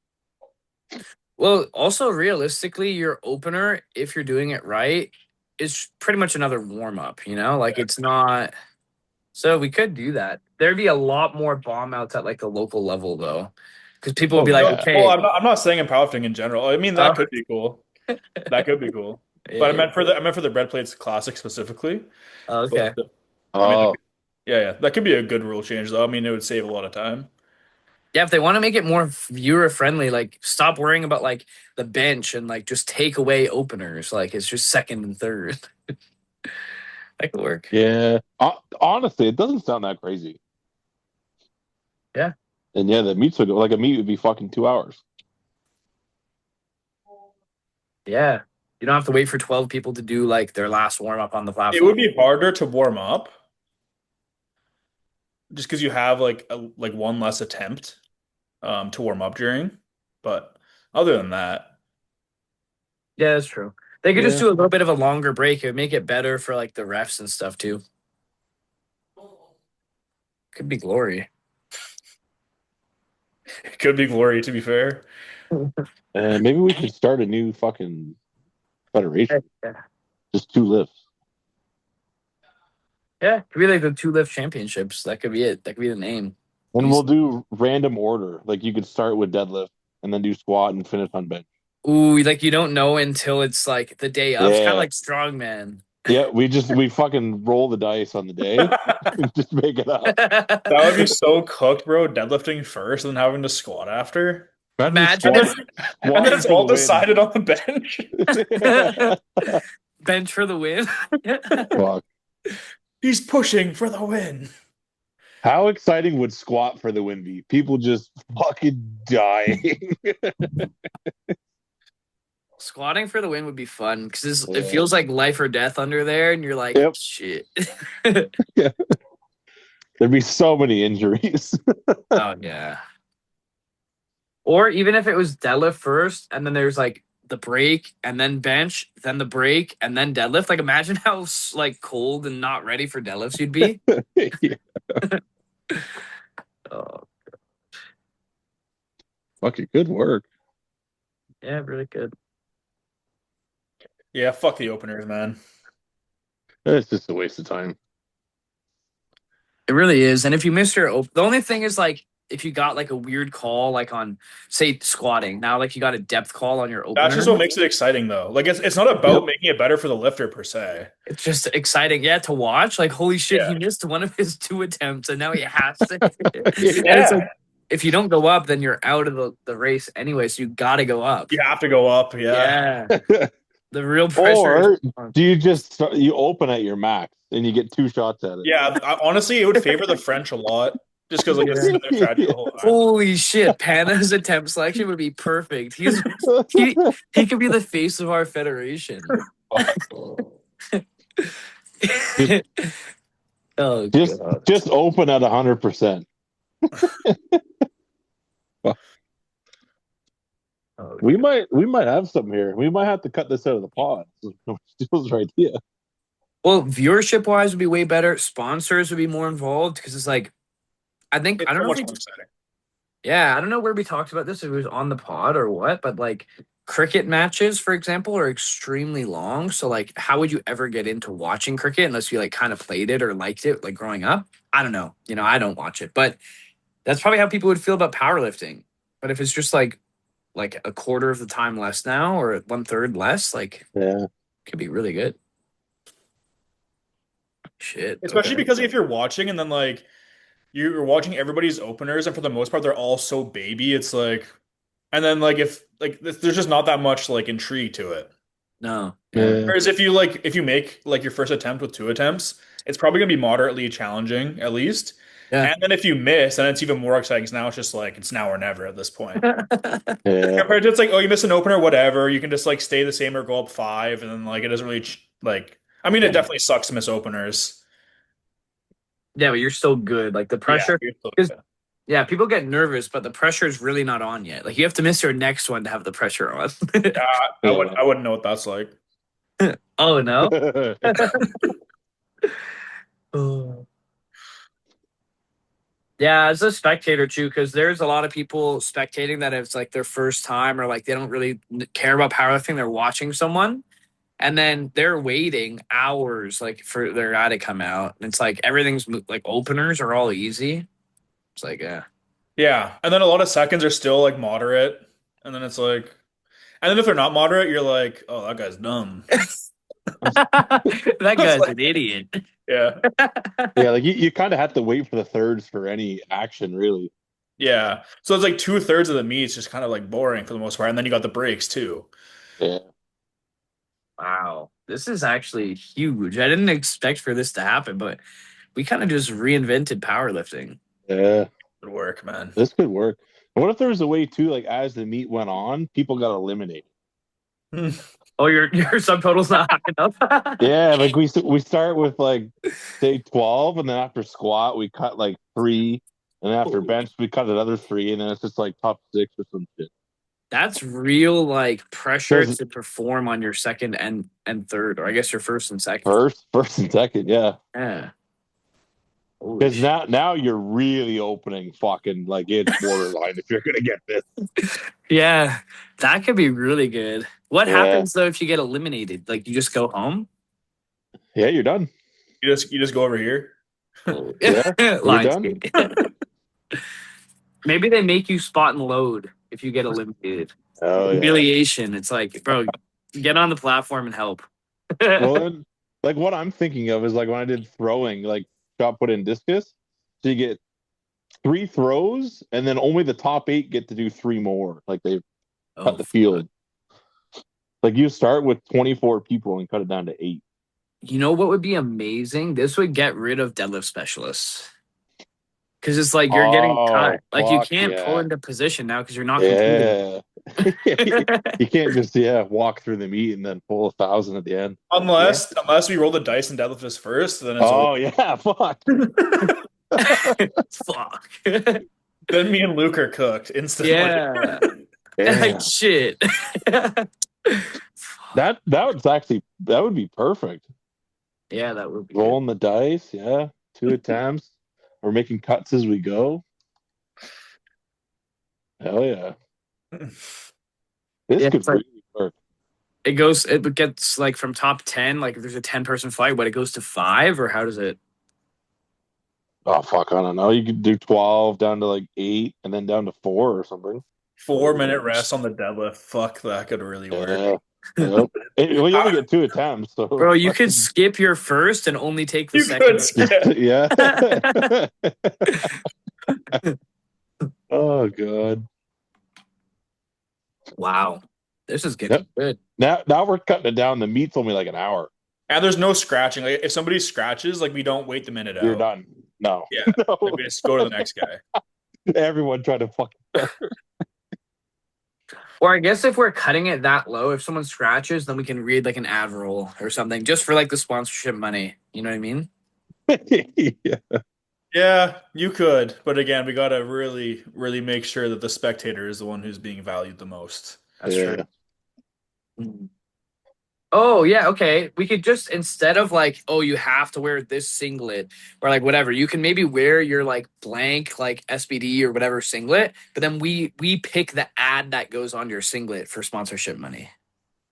Well, also realistically, your opener, if you're doing it right, is pretty much another warm up, you know? Like it's not. So we could do that. There'd be a lot more bomb outs at like the local level though. Because people would Oh be like, yeah. Well, okay, I'm not saying in powerlifting in general. I mean, that uh, could be cool. That could be cool. But yeah, I meant for the bread plates classic specifically. But okay. I mean, Oh yeah, that could be a good rule change though. I mean, it would save a lot of time. Yeah, if they want to make it more viewer friendly, like stop worrying about like the bench and like just take away openers. Like it's just second and third. That could work. yeah. Honestly, it doesn't sound that crazy. Yeah. And yeah, the meets would go like a meet would be fucking 2 hours. Yeah. You don't have to wait for 12 people to do like their last warm up on the It would platform. be harder to warm up just because you have like one less attempt to warm up during. But other than that, Yeah, that's true. They could just Yeah. do a little bit of a longer break. It would make it better for like the refs and stuff too. Could be glory. It could be glory, to be fair. And maybe we should start a new fucking federation. Yeah. Just two lifts. Yeah, it could be like the two lift championships. That could be it. That could be the name. And we'll do random order. Like you could start with deadlift and then do squat and finish on bench. Ooh, like you don't know until it's like the day of. It's kind of Yeah. like strongman. Yeah, we fucking roll the dice on the day and just make it up. That would be so cooked, bro. Deadlifting first and then having to squat after. Imagine And then it's all decided on the bench. bench for the win. Fuck. He's pushing for the win. How exciting would squat for the win be? People just fucking dying. Squatting for the win would be fun because Yeah. it feels like life or death under there, and you're like, Yep. shit. Yeah. There'd be so many injuries. Oh yeah. Or even if it was deadlift first, and then there's like the break, and then bench, then the break, and then deadlift. Like imagine how like cold and not ready for deadlifts you'd be. Yeah. Oh Fucking good work. yeah, really good. Yeah, fuck the openers, man. It's just a waste of time. It really is. And if you miss the only thing is like if you got like a weird call, like on say squatting, now like you got a depth call on your opener. That's just what makes it exciting, though. Like it's not about making it better for the lifter per se. It's just exciting, yeah, to watch. Like, holy shit, he missed one of his 2 attempts, and now he has to. And it's like, if you don't go up, then you're out of the race anyway. So you got to go up. You have to go up. Yeah. The real pressure. Or do you just you open at your max and you get 2 shots at it? Yeah. Honestly, it would favor the French a lot, just because like it's in their strategy the whole time. Holy shit, Pana's attempt selection would be perfect. He could be the face of our federation. Oh, just open at 100%. We might have something here. We might have to cut this out of the pod. Steele's idea. Well, viewership wise would be way better. Sponsors would be more involved because it's like I don't know. Yeah, I don't know where we talked about this. If it was on the pod or what, but like cricket matches, for example, are extremely long. So like, how would you ever get into watching cricket unless you like kind of played it or liked it like growing up? I don't know. I don't watch it, but that's probably how people would feel about powerlifting. But if it's just like a quarter of the time less now or 1/3 less, like it could be really good. Shit. Especially because if you're watching and then like you're watching everybody's openers and for the most part they're all so baby, it's like, and then like if like there's just not that much like intrigue to it. No. Yeah. Whereas if you make like your first attempt with 2 attempts, it's probably gonna be moderately challenging at least. Yeah. And then if you miss, then it's even more exciting. Because now it's just like it's now or never at this point. Yeah. Compared to it's like, oh, you miss an opener, whatever. You can just like stay the same or go up 5, and then like it doesn't really like. I mean, it definitely sucks to miss openers. Yeah, but you're still good. Like the pressure, Yeah, people get nervous, but the pressure is really not on yet. Like you have to miss your next one to have the pressure on. I wouldn't know what that's like. Oh no. Oh. Yeah, as a spectator too, because there's a lot of people spectating that it's like their first time or like they don't really care about powerlifting. They're watching someone, and then they're waiting hours like for their guy to come out. And it's like everything's like openers are all easy. It's like Yeah, and then a lot of seconds are still like moderate, and then it's like, and then if they're not moderate, you're like, oh, that guy's dumb. That guy's an idiot. Yeah. Yeah, like you kind of have to wait for the thirds for any action, really. Yeah. So it's like 2/3 of the meet's just kind of like boring for the most part, and then you got the breaks too. Yeah. Wow, this is actually huge. I didn't expect for this to happen, but we kind of just reinvented powerlifting. Yeah. Good work, man. This could work. What if there was a way too, like as the meet went on, people got eliminated? Oh, your subtotal's not high enough. Yeah, like we start with like say 12, and then after squat we cut like 3, and after bench we cut another 3, and then it's just like top 6 or some shit. That's real like pressure Because to perform on your second and third, or I guess your first and second. first and second, yeah. Yeah. Holy Because shit. now you're really opening fucking like it's borderline if you're gonna get this. Yeah, that could be really good. What Yeah, happens though if you get eliminated? Like you just go home? yeah, you're done. You just go over here. Oh. Yeah, you're done. Lionsgate. Maybe they make you spot and load if you get eliminated. Oh yeah. Humiliation. It's like, bro, get on the platform and help. Well, then, like what I'm thinking of is like when I did throwing, like shot put in discus. So you get 3 throws, and then only the top 8 get to do 3 more. Like they cut Oh, the field. Like you start with 24 people and cut it down to 8. you know what would be amazing? This would get rid of deadlift specialists. Because it's like you're getting Oh, cut. Like you fuck can't pull yeah. into position now because you're not competing. Yeah. You can't just walk through the meet and then pull 1,000 at the end. Unless we roll the dice and deadlift us first, then it's Oh yeah, fuck. Fuck. Then me and Luke are cooked instantly. Yeah. Yeah. Like shit. That would be perfect. Yeah, that would be good. Rolling the dice, yeah. 2 attempts. We're making cuts as we go. Hell yeah. This Yeah, could it's like really work. it gets like from top 10, like if there's a 10-person fight, but it goes to 5, or how does it? Oh fuck, I don't know. You could do 12 down to like 8 and then down to 4 or something. 4-minute rest on the deadlift. Fuck, that could really work. Yeah. Yep. Well, you only get 2 attempts, so Bro, you could skip your first and only take the You second. could skip. yeah. Oh god. Wow. This is getting good. Now we're cutting it down. The meat's only like an hour. And there's no scratching. Like if somebody scratches, like we don't wait the minute You're out. done. No. Yeah. No. Like, we just go to the next guy. Everyone try to fucking. Or I guess if we're cutting it that low, if someone scratches, then we can read like an ad roll or something just for like the sponsorship money. You know what I mean? Yeah. Yeah, you could. But again, we gotta really, really make sure that the spectator is the one who's being valued the most. That's Yeah. true. Mhm. Oh, yeah, okay. We could just, instead of like, oh, you have to wear this singlet or like whatever, you can maybe wear your like blank like SBD or whatever singlet, but then we pick the ad that goes on your singlet for sponsorship money.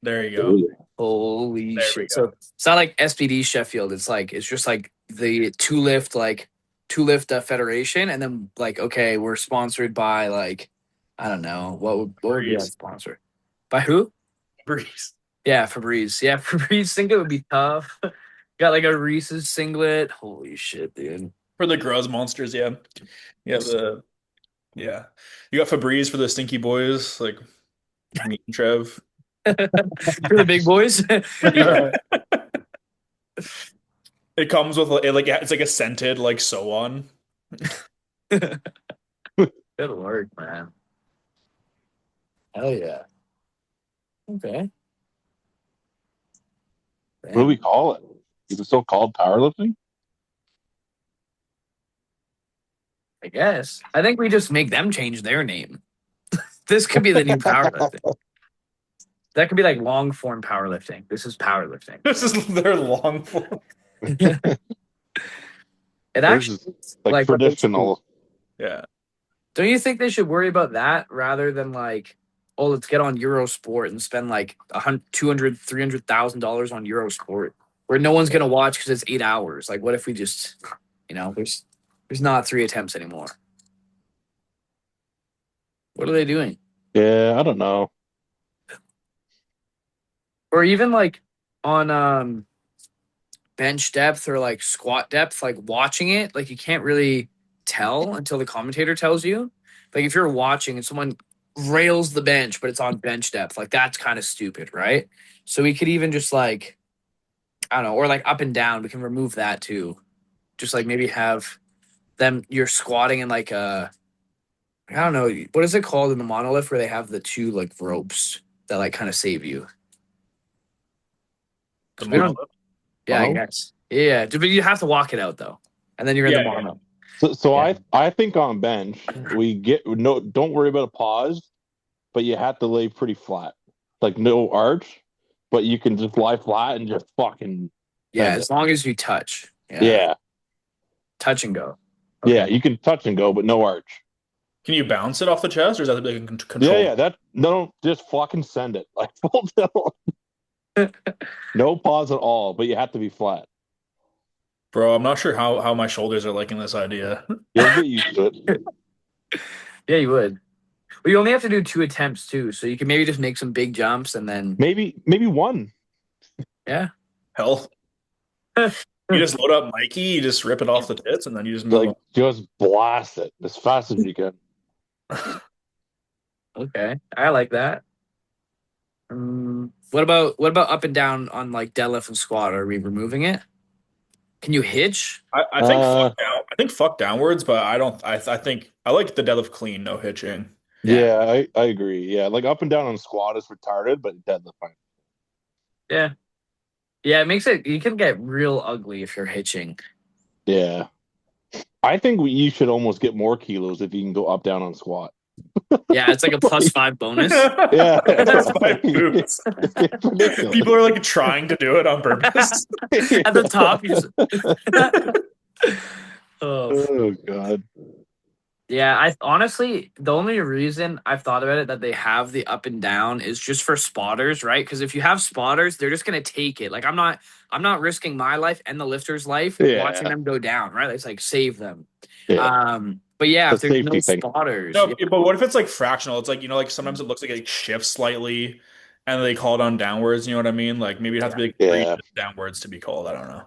There you go. Holy There we shit. go. So it's not like SBD Sheffield. It's like, it's just like the two lift federation. And then like, okay, we're sponsored by like, I don't know, what would be our Breeze. sponsor? By who? Breeze. Yeah, Febreze. Yeah, Febreze singlet would be tough. Got like a Reese's singlet. Holy shit, dude. For the Gruz monsters, yeah. Yeah, you got Febreze for the stinky boys, like me and Trev. For the big boys. Yeah. It comes with it's like a scented like sew on. Good work, man. Hell yeah. Okay. What do we call it? Is it still called powerlifting? I guess. I think we just make them change their name. This could be the new powerlifting. That could be like long form powerlifting. This is powerlifting. This is their long form. It actually like traditional. Yeah. Don't you think they should worry about that rather than like, oh, let's get on Eurosport and spend like $200,000, $300,000 on Eurosport where no one's gonna watch because it's 8 hours? Like, what if we just, there's not 3 attempts anymore? What are they doing? Yeah, I don't know. Or even like on bench depth or like squat depth, like watching it, like you can't really tell until the commentator tells you. Like if you're watching and someone rails the bench, but it's on bench depth, like that's kind of stupid, right? So we could even just like, I don't know, or like up and down, we can remove that too. Just like maybe have them, you're squatting in like I don't know, what is it called in the monolift where they have the 2 like ropes that like kind of save you? Yeah, I guess. Yeah, but you have to walk it out though, and then you're in the mono. So I think on bench we don't worry about a pause. but you have to lay pretty flat, like no arch, but you can just lie flat and just fucking Yeah, send as it. long as you touch. Yeah. Touch and go. Yeah, you can touch and go, but no arch. Can you bounce it off the chest, or is that like a Yeah, control? that no, just fucking send it. Like full tilt. No pause at all, but you have to be flat. Bro, I'm not sure how my shoulders are liking this idea. You'll get used to it. Yeah, you would. Well, you only have to do 2 attempts too, so you can maybe just make some big jumps and then Maybe one. yeah. Hell, you just load up Mikey, you just rip it off the tits, and then you just move Like just blast it as fast as you can. on. Okay, I like that. What about up and down on like deadlift and squat? Are we removing it? Can you hitch? I think fuck down. I think fuck downwards, but I don't. I think I like the deadlift clean, no hitching. Yeah, I agree. Yeah, like up and down on squat is retarded, but deadlift fine. Yeah. Yeah, it makes it. You can get real ugly if you're hitching. Yeah. I think you should almost get more kilos if you can go up down on squat. Yeah, it's like a +5 bonus. Yeah. Plus five boots. It's ridiculous. People are like trying to do it on purpose. At the top, you just. Oh. Oh god. Yeah, I honestly, the only reason I've thought about it that they have the up and down is just for spotters, right? Because if you have spotters, they're just gonna take it. Like I'm not risking my life and the lifter's life watching them go down, right? It's like save them. Yeah. But yeah, if The there's no safety thing. spotters, No, but what if it's like fractional? It's like, like sometimes it looks like it shifts slightly and they call it on downwards, you know what I mean? Like maybe it'd have to be like three Yeah. downwards to be called. I don't know.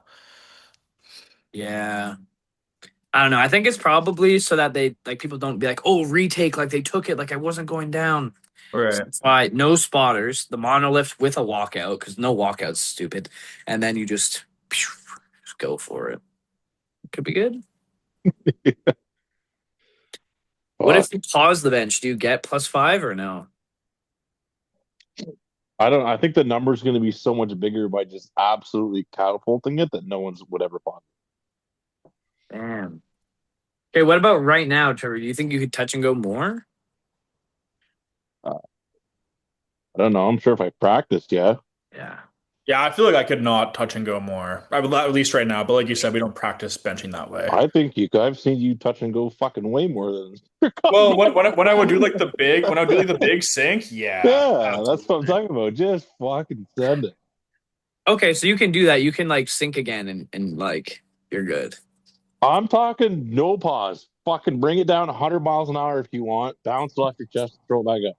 yeah. I don't know. I think it's probably so that they like people don't be like, oh, retake, like they took it, like I wasn't going down. Right. That's why no spotters, the monolift with a walkout, because no walkout's stupid. And then you just go for it. Could be good. What if you pause the bench? Do you get +5 or no? I think the number's going to be so much bigger by just absolutely catapulting it that no one's would ever pause. Damn. Okay, what about right now, Trevor? Do you think you could touch and go more? I don't know. I'm sure if I practiced, yeah. Yeah. Yeah, I feel like I could not touch and go more. I would at least right now, but like you said, we don't practice benching that way. I think I've seen you touch and go fucking way more than. Well, when I would do like the big sink, yeah. Yeah, that's what I'm talking about. Just fucking send it. Okay, so you can do that. You can like sink again and like you're good. I'm talking no pause. Fucking bring it down 100 miles an hour if you want. Bounce it off your chest, throw it back up.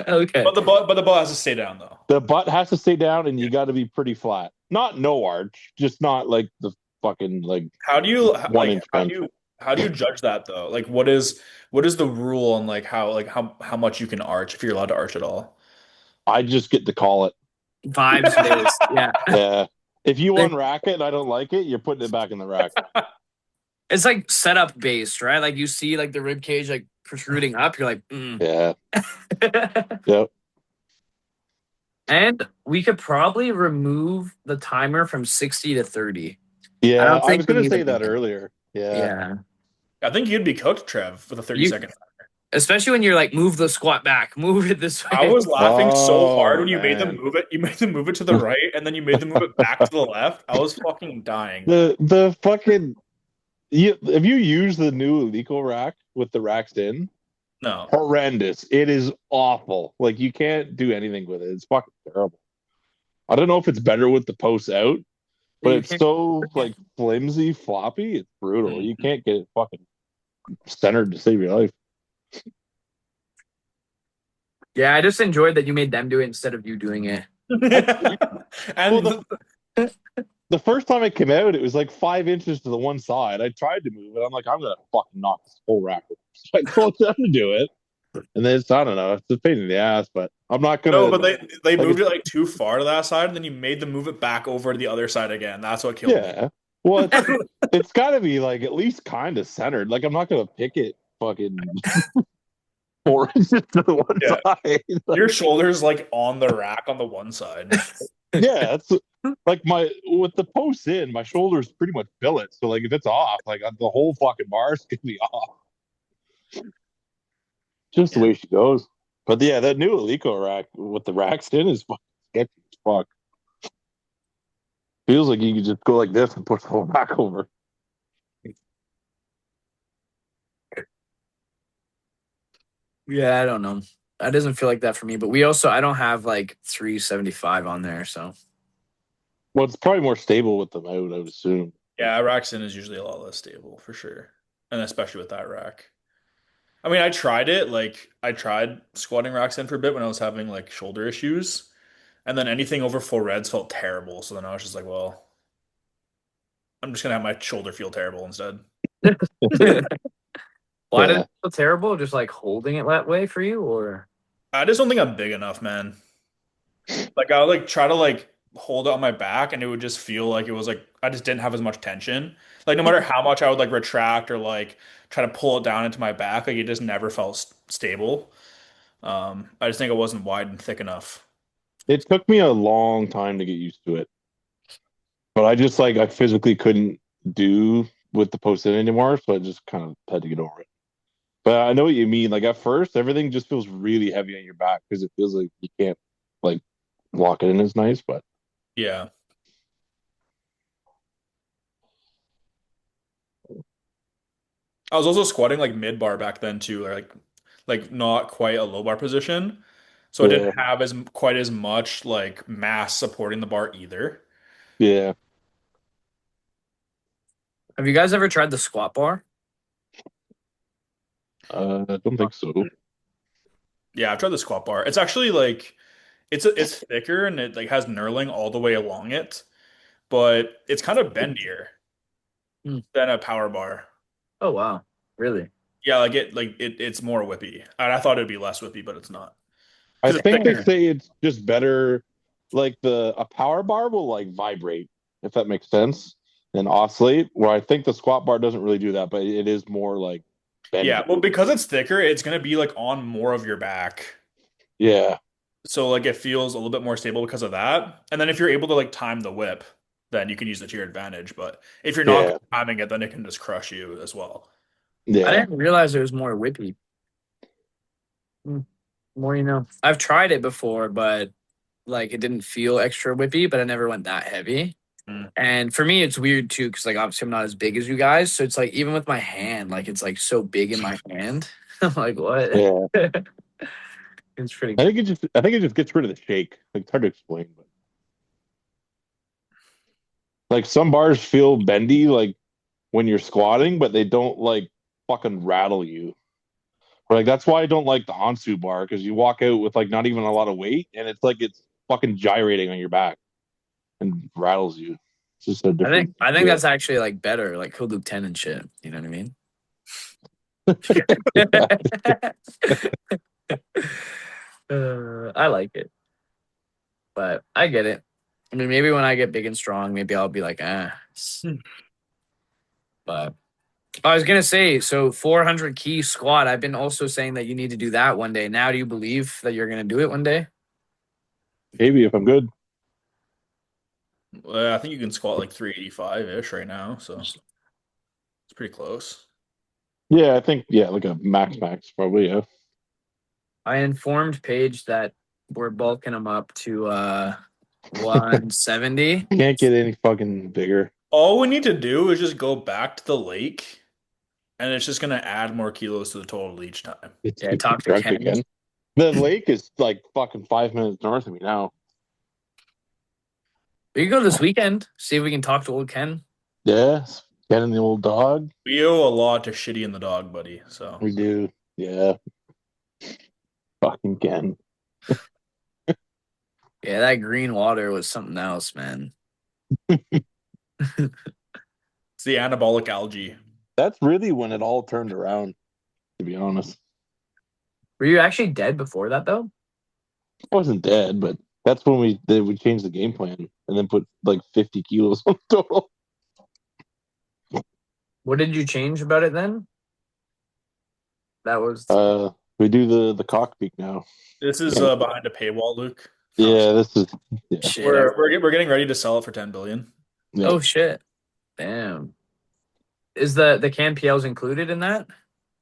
Okay. But the butt has to stay down though. The butt has to stay down, and you got to be pretty flat. Not no arch, just not like the fucking like. How do you how do you judge that though? Like what is the rule on like how much you can arch if you're allowed to arch at all? I just get to call it. Vibes based. Yeah. Yeah. If you unrack it and I don't like it, you're putting it back in the rack. It's like setup based, right? Like you see like the rib cage like protruding up, you're like, Yeah. Yep. And we could probably remove the timer from 60 to 30. Yeah, I I was going to say that earlier. Yeah. Yeah. I think you'd be cooked, Trev, with a 30-second. Especially when you're like, move the squat back, move it this way. I was laughing so hard when you man. made them move it. You made them move it to the right, and then you made them move it back to the left. I was fucking dying. The fucking have you used the new Eleco rack with the racks in? No. Horrendous. It is awful. Like you can't do anything with it. It's fucking terrible. I don't know if it's better with the posts out, but it's so like flimsy, floppy. It's brutal. You can't get it fucking centered to save your life. Yeah, I just enjoyed that you made them do it instead of you doing it. And Well, the first time it came out, it was like 5 inches to the one side. I tried to move it. I'm like, I'm gonna fucking knock this whole rack over. So I told them to do it, and then I don't know. It's a pain in the ass, but I'm not gonna. no, but they moved it like too far to that side, and then you made them move it back over to the other side again. That's what killed me. Yeah. Well, it's got to be like at least kind of centered. Like I'm not gonna pick it fucking 4 inches to the one side. Your shoulders like on the rack on the one side. Yeah, it's like with the posts in, my shoulders pretty much billet. So like if it's off, like the whole fucking bar's gonna be off. Just the way she goes. But yeah, that new Alico rack with the racks in is fucking sketchy as fuck. Feels like you could just go like this and push the whole rack over. Yeah, I don't know. That doesn't feel like that for me. But I don't have like 375 on there. So Well, it's probably more stable with them out, I would assume. Yeah, racks in is usually a lot less stable for sure, and especially with that rack. I mean, I tried it. Like, I tried squatting racks in for a bit when I was having like shoulder issues, and then anything over full reds felt terrible. So then I was just like, well, I'm just gonna have my shoulder feel terrible instead. why did Yeah. it feel terrible? Just like holding it that way for you, or I just don't think I'm big enough, man. Like, I would like try to like hold it on my back, and it would just feel like it was like I just didn't have as much tension. Like, no matter how much I would like retract or like try to pull it down into my back, like it just never felt stable. I just think it wasn't wide and thick enough. It took me a long time to get used to it. But I just like I physically couldn't do with the post in anymore, so I just kind of had to get over it. But I know what you mean. Like at first, everything just feels really heavy on your back because it feels like you can't like lock it in as nice. But Yeah. I was also squatting like mid bar back then too, or like not quite a low bar position. So I yeah, didn't have as quite as much like mass supporting the bar either. yeah, have you guys ever tried the squat bar? I don't think so. Yeah, I've tried the squat bar. It's actually like it's thicker and it like has knurling all the way along it, but it's kind of bendier Hmm. than a power bar. Oh wow, really? Yeah, it's more whippy. And I thought it'd be less whippy, but it's not I because it's think they thicker. say it's just better. Like a power bar will like vibrate, if that makes sense, and oscillate. Where I think the squat bar doesn't really do that, but it is more like Yeah, bendy. well, because it's thicker, it's gonna be like on more of your back. Yeah, So like it feels a little bit more stable because of that. And then if you're able to like time the whip, then you can use it to your advantage. But if you're not yeah, timing it, then it can just crush you as well. I yeah. didn't realize it was more whippy. Hmm. More you know. I've tried it before, but like it didn't feel extra whippy, but I never went that heavy. Mm. And for me, it's weird too, because like obviously I'm not as big as you guys, so it's like even with my hand, like it's like so big in my hand. I'm like, what? Yeah. It's pretty I cool. think it just gets rid of the shake. Like it's hard to explain, but like some bars feel bendy like when you're squatting, but they don't like fucking rattle you. Or, like that's why I don't like the Hansu bar because you walk out with like not even a lot of weight and it's like it's fucking gyrating on your back and rattles you. It's just a I think different I think feel. that's actually like better, like Code Luke 10 and shit. You know what I mean? I like it, but I get it. I mean, maybe when I get big and strong, maybe I'll be like, ah. But I was gonna say, so 400 key squat. I've been also saying that you need to do that one day. Now, do you believe that you're gonna do it one day? Maybe if I'm good. Well, I think you can squat like 385-ish right now, so it's pretty close. Yeah, I think like a max probably, yeah. I informed Paige that we're bulking him up to 170. Can't get any fucking bigger. All we need to do is just go back to the lake, and it's just gonna add more kilos to the total each time. It's Yeah, get talk to drunk Ken. again. The lake is like fucking 5 minutes north of me now. We can go this weekend. See if we can talk to old Ken. Yes, getting the old dog. We owe a lot to Shitty and the dog, buddy. So We do. Yeah. Fucking Ken. Yeah, that green water was something else, man. it's the anabolic algae. That's really when it all turned around, to be honest. Were you actually dead before that though? I wasn't dead, but that's when we changed the game plan and then put like 50 kilos on total. What did you change about it then? That was We do the cockpeak now. This is Yeah, behind a paywall, Luke. yeah, this is yeah, shit. We're getting ready to sell it for 10 billion. yeah. Oh shit. Damn. Is the CANPLs included in that?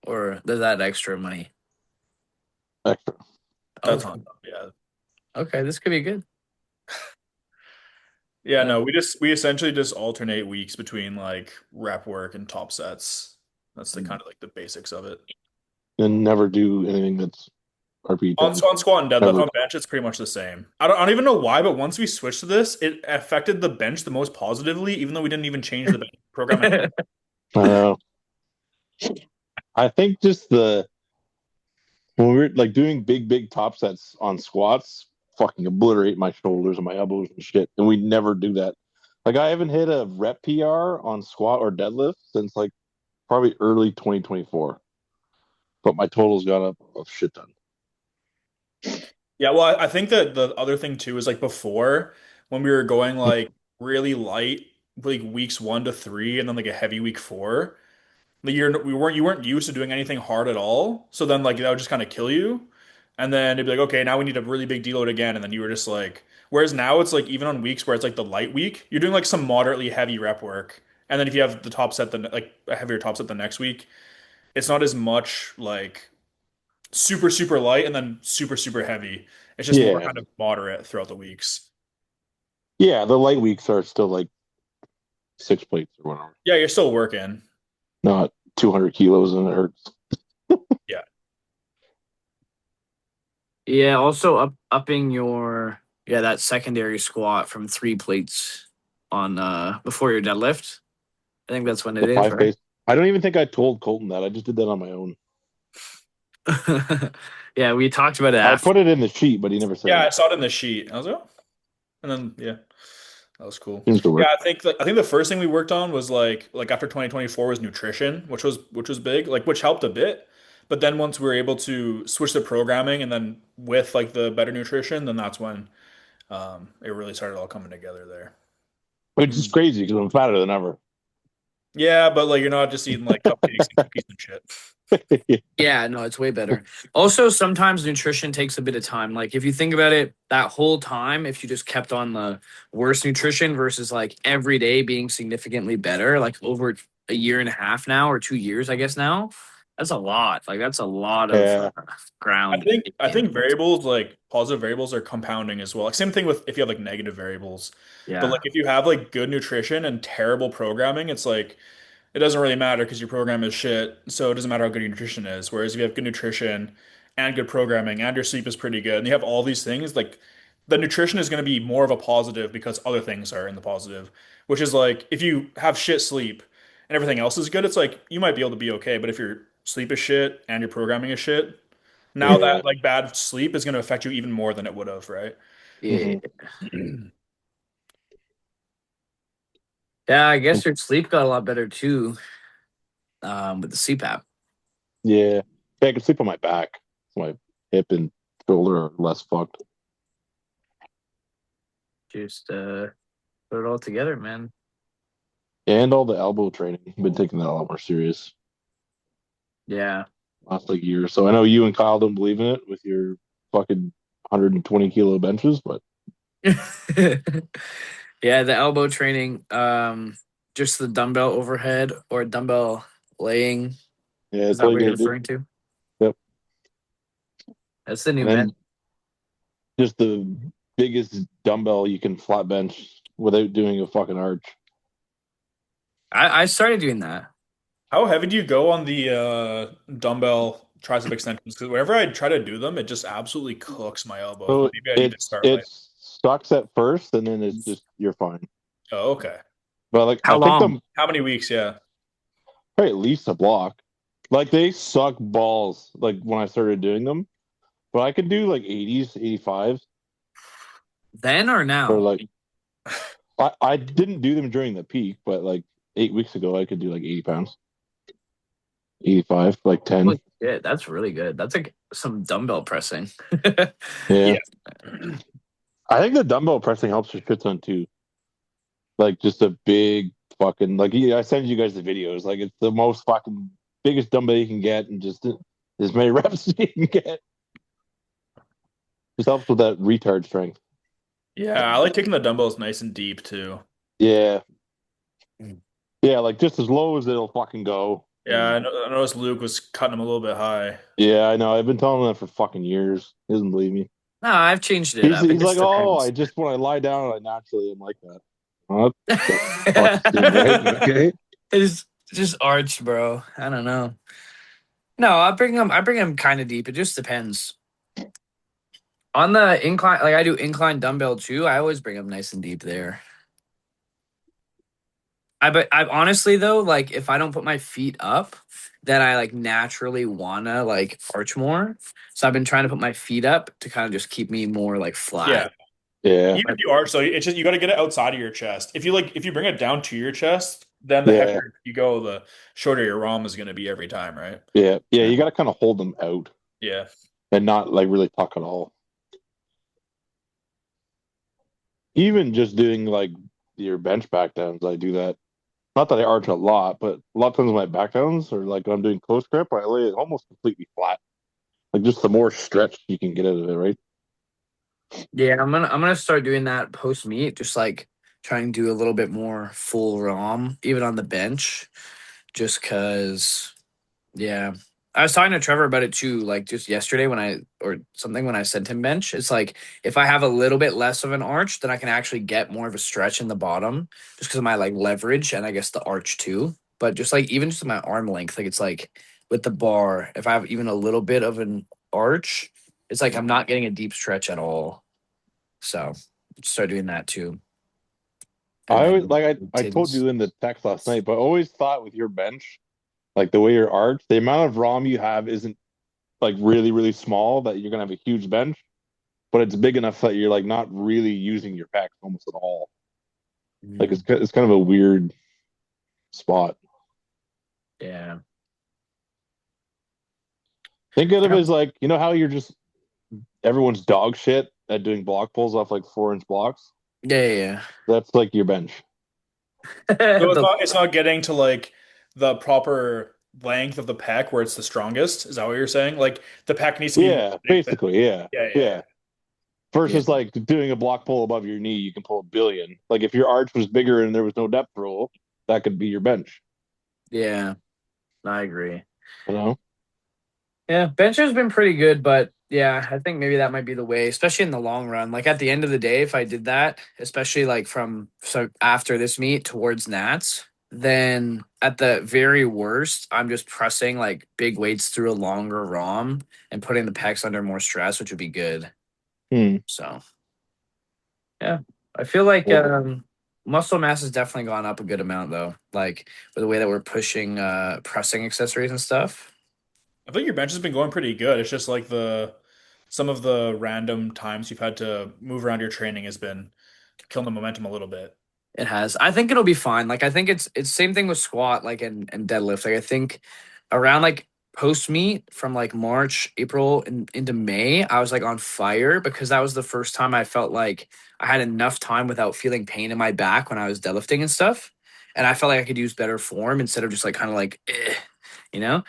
Or does that extra money? Extra. That's Okay. on top. Yeah. Okay, this could be good. Yeah, Uh, no, we essentially just alternate weeks between like rep work and top sets. That's the kind of like the basics of it. And never do anything that's RP On, 10. on squat and deadlift, Never. on bench, it's pretty much the same. I don't even know why, but once we switched to this, it affected the bench the most positively, even though we didn't even change the bench program at all. Uh, I think just when we were like doing big top sets on squats, fucking obliterate my shoulders and my elbows and shit. And we never do that. Like I haven't hit a rep PR on squat or deadlift since like probably early 2024. But my total's gone up a shit ton. Yeah, well, I think that the other thing too is like before when we were going like really light, like weeks 1 to 3, and then like a heavy week 4. Like you weren't used to doing anything hard at all. So then like that would just kind of kill you. And then it'd be like, okay, now we need a really big deload again. And then you were just like, whereas now it's like even on weeks where it's like the light week, you're doing like some moderately heavy rep work. And then if you have the top set, like a heavier top set the next week, it's not as much like super light and then super heavy. It's just more Yeah. kind of moderate throughout the weeks. Yeah. The light weeks are still like 6 plates or whatever, Yeah, you're still working. not 200 kilos and it hurts. Yeah. yeah, also upping your that secondary squat from 3 plates on before your deadlift. I think that's when The it is, five right? pace. I don't even think I told Colton that. I just did that on my own. Yeah, we talked about it I after. put it in the sheet, but he never said Yeah, I anything. saw it in the sheet. I was like, oh. And then yeah. That was cool. Seems to Yeah, work. I think the first thing we worked on was like after 2024 was nutrition, which was big, like which helped a bit. But then once we were able to switch the programming and then with like the better nutrition, then that's when it really started all coming together there. Which is Mhm. crazy because I'm fatter than ever. Yeah, but like you're not just eating like cupcakes and cookies and shit. Yeah, no, it's way better. Also, sometimes nutrition takes a bit of time. Like if you think about it, that whole time, if you just kept on the worst nutrition versus like every day being significantly better, like over a year and a half now or 2 years, I guess now, that's a lot. Like that's a lot of Yeah. ground. I think variables like positive variables are compounding as well. Like same thing with if you have like negative variables. But like Yeah. if you have like good nutrition and terrible programming, it's like it doesn't really matter because your program is shit. So it doesn't matter how good your nutrition is. Whereas if you have good nutrition and good programming and your sleep is pretty good and you have all these things, like the nutrition is going to be more of a positive because other things are in the positive, which is like if you have shit sleep and everything else is good, it's like you might be able to be okay. But if your sleep is shit and your programming is shit, now Yeah. that like bad sleep is going to affect you even more than it would have, right? Yeah. Hmm. Yeah, I guess your sleep got a lot better too, with the CPAP. Yeah. Yeah, I can sleep on my back. My hip and shoulder are less fucked. Just put it all together, man. And all the elbow training. I've been taking that a lot more serious Yeah. last like year or so. I know you and Kyle don't believe in it with your fucking 120 kilo benches, but Yeah, the elbow training, just the dumbbell overhead or dumbbell laying. yeah, Is that's that all you what you're gotta do. referring to? Yep. That's the new And med. then just the biggest dumbbell you can flat bench without doing a fucking arch. I started doing that. How heavy do you go on the dumbbell tricep extensions? Because whenever I try to do them, it just absolutely cooks my elbows. So But maybe I need to start light. it's sucks at first, and then it's just you're fine. Oh, okay. But like How I think long? them How many weeks? Yeah. probably at least a block. Like they suck balls. Like when I started doing them, but I could do like 80s, 85s, Then or or now? like I didn't do them during the peak, but like 8 weeks ago I could do like 80 pounds, 85, like 10. Holy shit, that's really good. That's like some dumbbell pressing. Yeah, Yeah. I think the dumbbell pressing helps your shit ton too. Like just a big fucking like yeah, I send you guys the videos. Like it's the most fucking biggest dumbbell you can get, and just as many reps as you can get. Just helps with that retard strength. Yeah, I like taking the dumbbells nice and deep too. Yeah, yeah, like just as low as it'll fucking go. Yeah, I noticed Luke was cutting him a little bit high. Yeah, I know. I've been telling him that for fucking years. He doesn't believe me. No, I've changed it He's up. It he's like, just oh, I depends. just when I lie down, I naturally am like that. What the fuck, dude? Right? Okay. It's just arch, bro. I don't know. No, I bring him kind of deep. It just depends. On the incline, like I do incline dumbbell too. I always bring him nice and deep there. But I honestly though, like if I don't put my feet up, then I like naturally wanna like arch more. So I've been trying to put my feet up to kind of just keep me more like Yeah. flat. Yeah, Even if you are, so it's just you got to get it outside of your chest. If you bring it down to your chest, then the yeah, heavier you go, the shorter your ROM is going to be every time, right? yeah, yeah. You got to kind of hold them out Yeah. and not like really tuck at all. Even just doing like your bench back downs, I do that. Not that I arch a lot, but a lot of times my back downs or like when I'm doing close grip, I lay it almost completely flat. Like just the more stretch you can get out of it, right? Yeah, I'm gonna start doing that post meet, just like trying to do a little bit more full ROM, even on the bench, just cause yeah. I was talking to Trevor about it too, like just yesterday when I or something when I sent him bench. It's like if I have a little bit less of an arch, then I can actually get more of a stretch in the bottom just because of my like leverage and I guess the arch too. But just like even just my arm length, like it's like with the bar, if I have even a little bit of an arch, it's like I'm not getting a deep stretch at all. So start doing that too. And I always then like I told tins. you in the text last night, but I always thought with your bench, like the way your arch, the amount of ROM you have isn't like really, really small that you're gonna have a huge bench, but it's big enough that you're like not really using your pecs almost at all. Like Mm, it's kind of a weird spot. yeah. Think of it Yeah. as like you know how you're just everyone's dog shit at doing block pulls off like 4 inch blocks. Yeah. That's like your bench. Yeah. So The it's not getting to like the proper length of the pec where it's the strongest. Is that what you're saying? Like the pec needs to be more Yeah, lengthened. basically, yeah, Yeah, yeah, yeah. yeah. yeah. Versus like doing a block pull above your knee, you can pull a billion. Like if your arch was bigger and there was no depth roll, that could be your bench. Yeah. I agree. You know? Yeah, bench has been pretty good, but yeah, I think maybe that might be the way, especially in the long run. Like at the end of the day, if I did that, especially like from so after this meet towards Nats, then at the very worst, I'm just pressing like big weights through a longer ROM and putting the pecs under more stress, which would be good. Hmm. So yeah, I feel like Yeah. muscle mass has definitely gone up a good amount though. Like with the way that we're pushing pressing accessories and stuff. I think your bench has been going pretty good. It's just like the some of the random times you've had to move around your training has been killing the momentum a little bit. It has. I think it'll be fine. Like I think it's same thing with squat, like and deadlift. Like I think around like post meet from like March, April and into May, I was like on fire because that was the first time I felt like I had enough time without feeling pain in my back when I was deadlifting and stuff. And I felt like I could use better form instead of just like kind of like you know?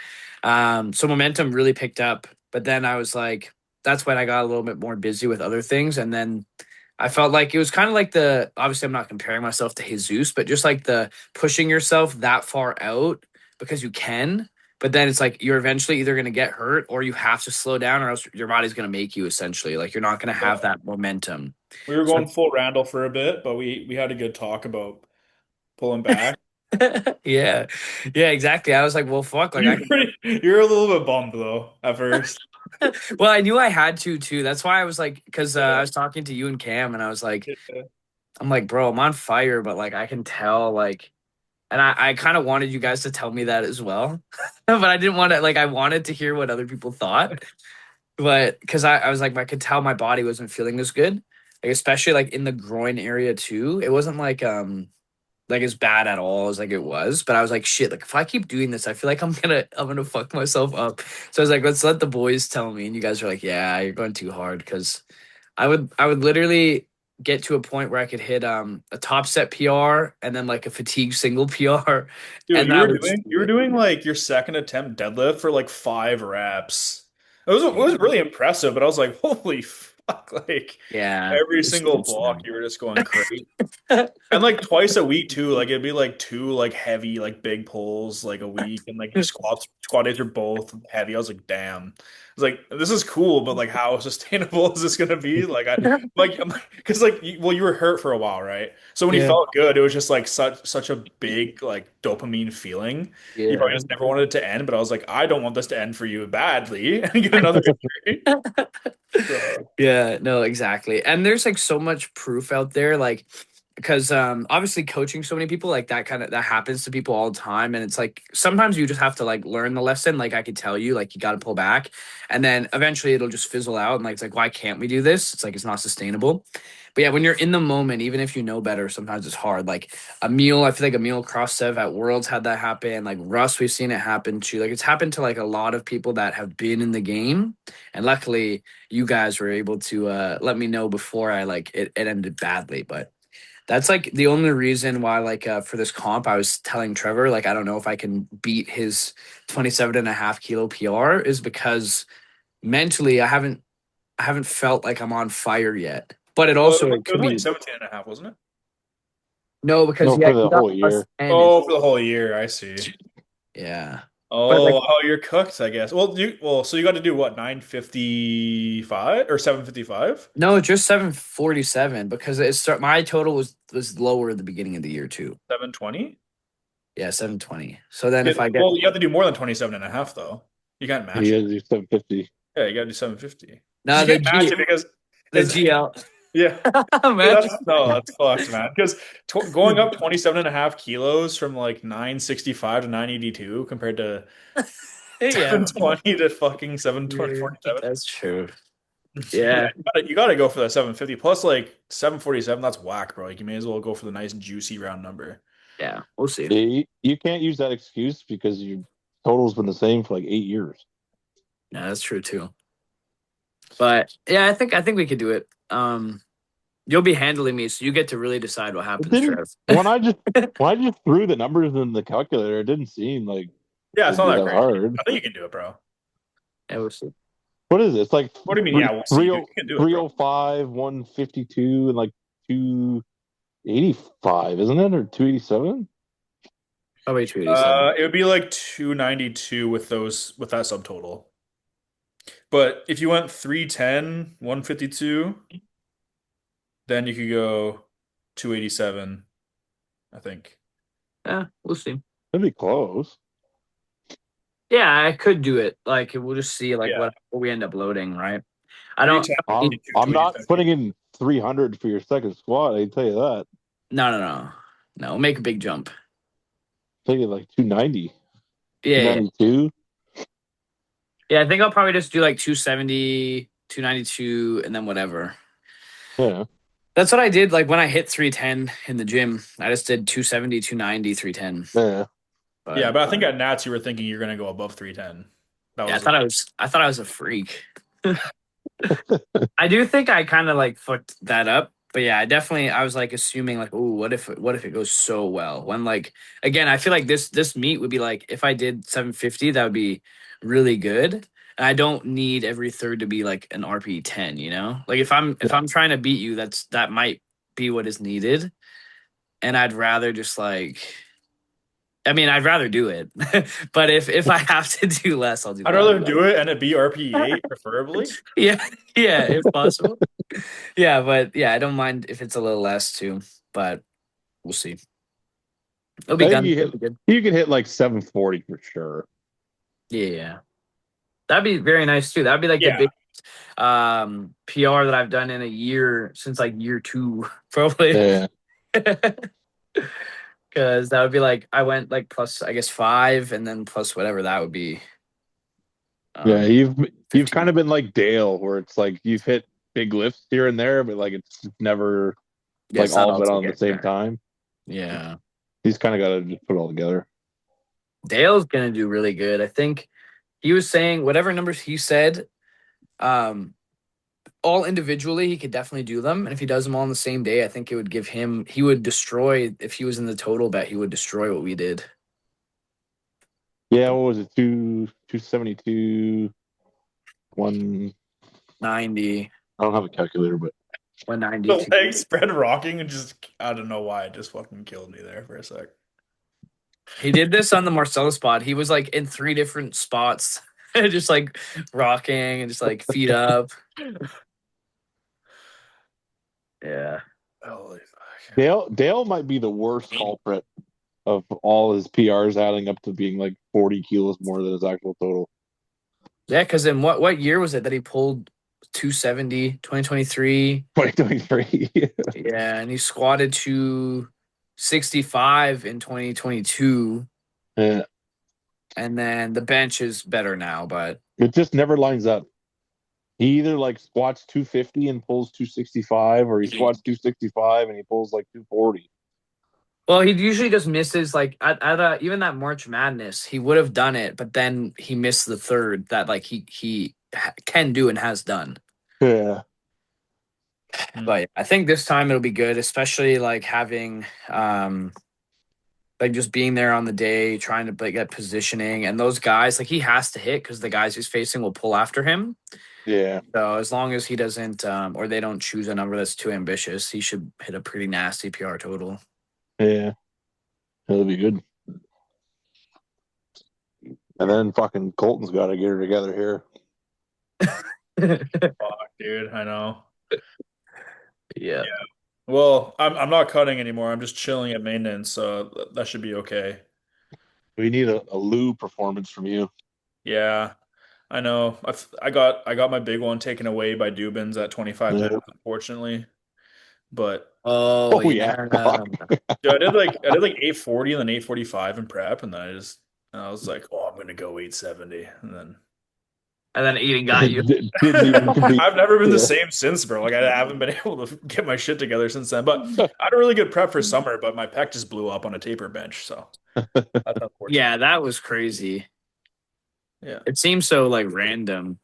So momentum really picked up. But then I was like, that's when I got a little bit more busy with other things. And then I felt like it was kind of like the obviously I'm not comparing myself to Jesus, but just like the pushing yourself that far out because you can, but then it's like you're eventually either going to get hurt or you have to slow down or else your body's going to make you essentially. Like you're not going to have Yeah. that momentum. We were So going full Randall for a bit, but we had a good talk about pulling back. yeah. Yeah, exactly. I was like, well fuck, like I You're a little bit bummed though at first. well, I knew I had to too. That's why I was like cuz I Yeah. was talking to you and Cam and I was like Yeah. I'm like, bro, I'm on fire, but like I can tell like and I kind of wanted you guys to tell me that as well. But I didn't want to like I wanted to hear what other people thought. But because I was like I could tell my body wasn't feeling as good. Like especially like in the groin area too. It wasn't like as bad at all as like it was. But I was like, shit, like if I keep doing this, I feel like I'm gonna fuck myself up. So I was like, let's let the boys tell me. And you guys are like, yeah, you're going too hard because I would literally get to a point where I could hit a top set PR and then like a fatigue single PR Dude, and that would just you be were it. doing like your second attempt deadlift for like 5 reps. It was really impressive, but I was like, holy fuck. fuck? Like Yeah. every It's single block, you were just going crazy. And like twice a week too. Like it'd be like two like heavy, like big pulls like a week, and like your squat days are both heavy. I was like, damn. It's like this is cool, but like how sustainable is this gonna be? Like I'm because like well, you were hurt for a while, right? So when you Yeah. felt good, it was just like such a big like dopamine feeling. You probably Yeah. just never wanted it to end, but I was like, I don't want this to end for you badly and get another injury. So Yeah, no, exactly. And there's like so much proof out there, like because obviously coaching so many people like that happens to people all the time. And it's like sometimes you just have to like learn the lesson. Like I could tell you, like you gotta pull back. And then eventually it'll just fizzle out and like it's like, why can't we do this? It's like it's not sustainable. But yeah, when you're in the moment, even if you know better, sometimes it's hard. Like I feel like Emil Krostev at Worlds had that happen. Like Russ, we've seen it happen too. Like it's happened to like a lot of people that have been in the game. And luckily you guys were able to let me know before I like it ended badly. But that's like the only reason why like for this comp I was telling Trevor like I don't know if I can beat his 27.5 kilo PR is because mentally I haven't felt like I'm on fire yet. But well, it it was could only be 17 and a half, wasn't it? no because No, yeah for the he got whole plus year. 10 Oh, for the whole year, I see. yeah. But like Oh, oh, you're cooked, I guess. So you got to do what, 955 or 755? no, just 747 because my total was lower at the beginning of the year too. 720? Yeah, 720. So then if I get Well, you have to do more than 27 and a half, though. You can't He match it. has to do 750. Yeah, you got to do 750. Because no you can't match it the because GL yeah. Dude, imagine. that's fucked, man. Because going up 27 and a half kilos from like 965 to 982 compared to Yeah. 720 to fucking 720 Yeah, 47. that's true. Yeah, Yeah. you gotta go for that 750 plus like 747. That's whack, bro. Like you may as well go for the nice juicy round number. Yeah. We'll see. Yeah, you can't use that excuse because your total's been the same for like 8 years. Yeah, that's true too. But yeah, I think we could do it. You'll be handling me, so you get to really decide what It happens, didn't Trev. when I just threw the numbers in the calculator, it didn't seem like Yeah, it's it'd not be that that crazy. hard. I think you can do it, bro. Yeah, we'll see. What is it? It's like What do you mean? Yeah, three we'll see. three You oh can do it, three bro. oh five 152 and like 285, isn't it? Or 287? Probably 287. It would be like 292 with that subtotal. But if you went 310, 152, then you could go 287, I think. Yeah, we'll see. That'd be close. Yeah, I could do it. Like we'll just see like Yeah. what we end up loading, right? I don't 310, need I'm not 287. putting in 300 for your second squat. I can tell you that. no. No, we'll make a big jump. Take it like 290, Yeah. 292. Yeah, I think I'll probably just do like 270, 292, and then whatever. Yeah. That's what I did like when I hit 310 in the gym. I just did 270, 290, 310. Yeah. Yeah, But but I think at Nats you were thinking you're gonna go above 310. That yeah, was I thought I was a freak. I do think I kind of like fucked that up. But yeah, I was like assuming like, oh, what if it goes so well? When like again, I feel like this meet would be like if I did 750, that would be really good. And I don't need every third to be like an RP 10, you know? Like if I'm trying to beat you, that might be what is needed. And I'd rather just like I mean, I'd rather do it. But if I have to do less, I'll do I'd less. rather do it and it be RPE preferably. Yeah, yeah, if possible. Yeah, but yeah, I don't mind if it's a little less too, but we'll see. It'll be I think done. It'll be good. you could hit like 740 for sure. Yeah. That'd be very nice too. That'd be like the Yeah. big PR that I've done in a year since like year 2, probably. Yeah. Because that would be like I went like plus I guess 5 and then plus whatever that would be. Yeah, you've 15. kind of been like Dale, where it's like you've hit big lifts here and there, but like it's never Yeah, like it's not all all been on the same together. time. Yeah. He's kind of got to just put it all together. Dale's gonna do really good. I think he was saying whatever numbers he said, um, all individually, he could definitely do them. And if he does them all on the same day, I think it would give him, he would destroy, if he was in the total bet, he would destroy what we did. Yeah, what was it? 272, 190. I don't have a calculator, but The 192. leg spread rocking and just I don't know why it just fucking killed me there for a sec. He did this on the Marcellus spot. He was like in three different spots, just like rocking and just like feet up. Yeah. Holy fuck. Dale might be the worst culprit of all his PRs adding up to being like 40 kilos more than his actual total. Yeah, because in what year was it that he pulled 270, 2023? 2023. Yeah, and he squatted to 65 in 2022. Yeah, And then the bench is better now, but it just never lines up. He either like squats 250 and pulls 265, or he squats 265 and he pulls like 240. well, he usually just misses like at even that March Madness, he would have done it, but then he missed the third that like can do and has done. Yeah. But yeah, I think this time it'll be good, especially like having like just being there on the day, trying to like get positioning, and those guys like he has to hit because the guys he's facing will pull after him. Yeah. So as long as he doesn't or they don't choose a number that's too ambitious, he should hit a pretty nasty PR total. Yeah. It'll be good. And then fucking Colton's got to get her together here. Fuck, dude. I know. Yeah. Yeah. Well, I'm not cutting anymore. I'm just chilling at maintenance, so that should be okay. We need a Lou performance from you. Yeah, I know. I got my big one taken away by Dubins at 25 Yeah. minutes, unfortunately. But Oh Oh yeah. yeah. Fuck. yeah, I did like 840 and then 845 in prep, and then I was like, oh, I'm gonna go 870, and then And then eating got you. Didn't even compete. I've never been the Yeah. same since, bro. Like I haven't been able to get my shit together since then. But I had a really good prep for summer, but my pec just blew up on a taper bench, so that's unfortunate. Yeah, that was crazy. Yeah. It seems so like random.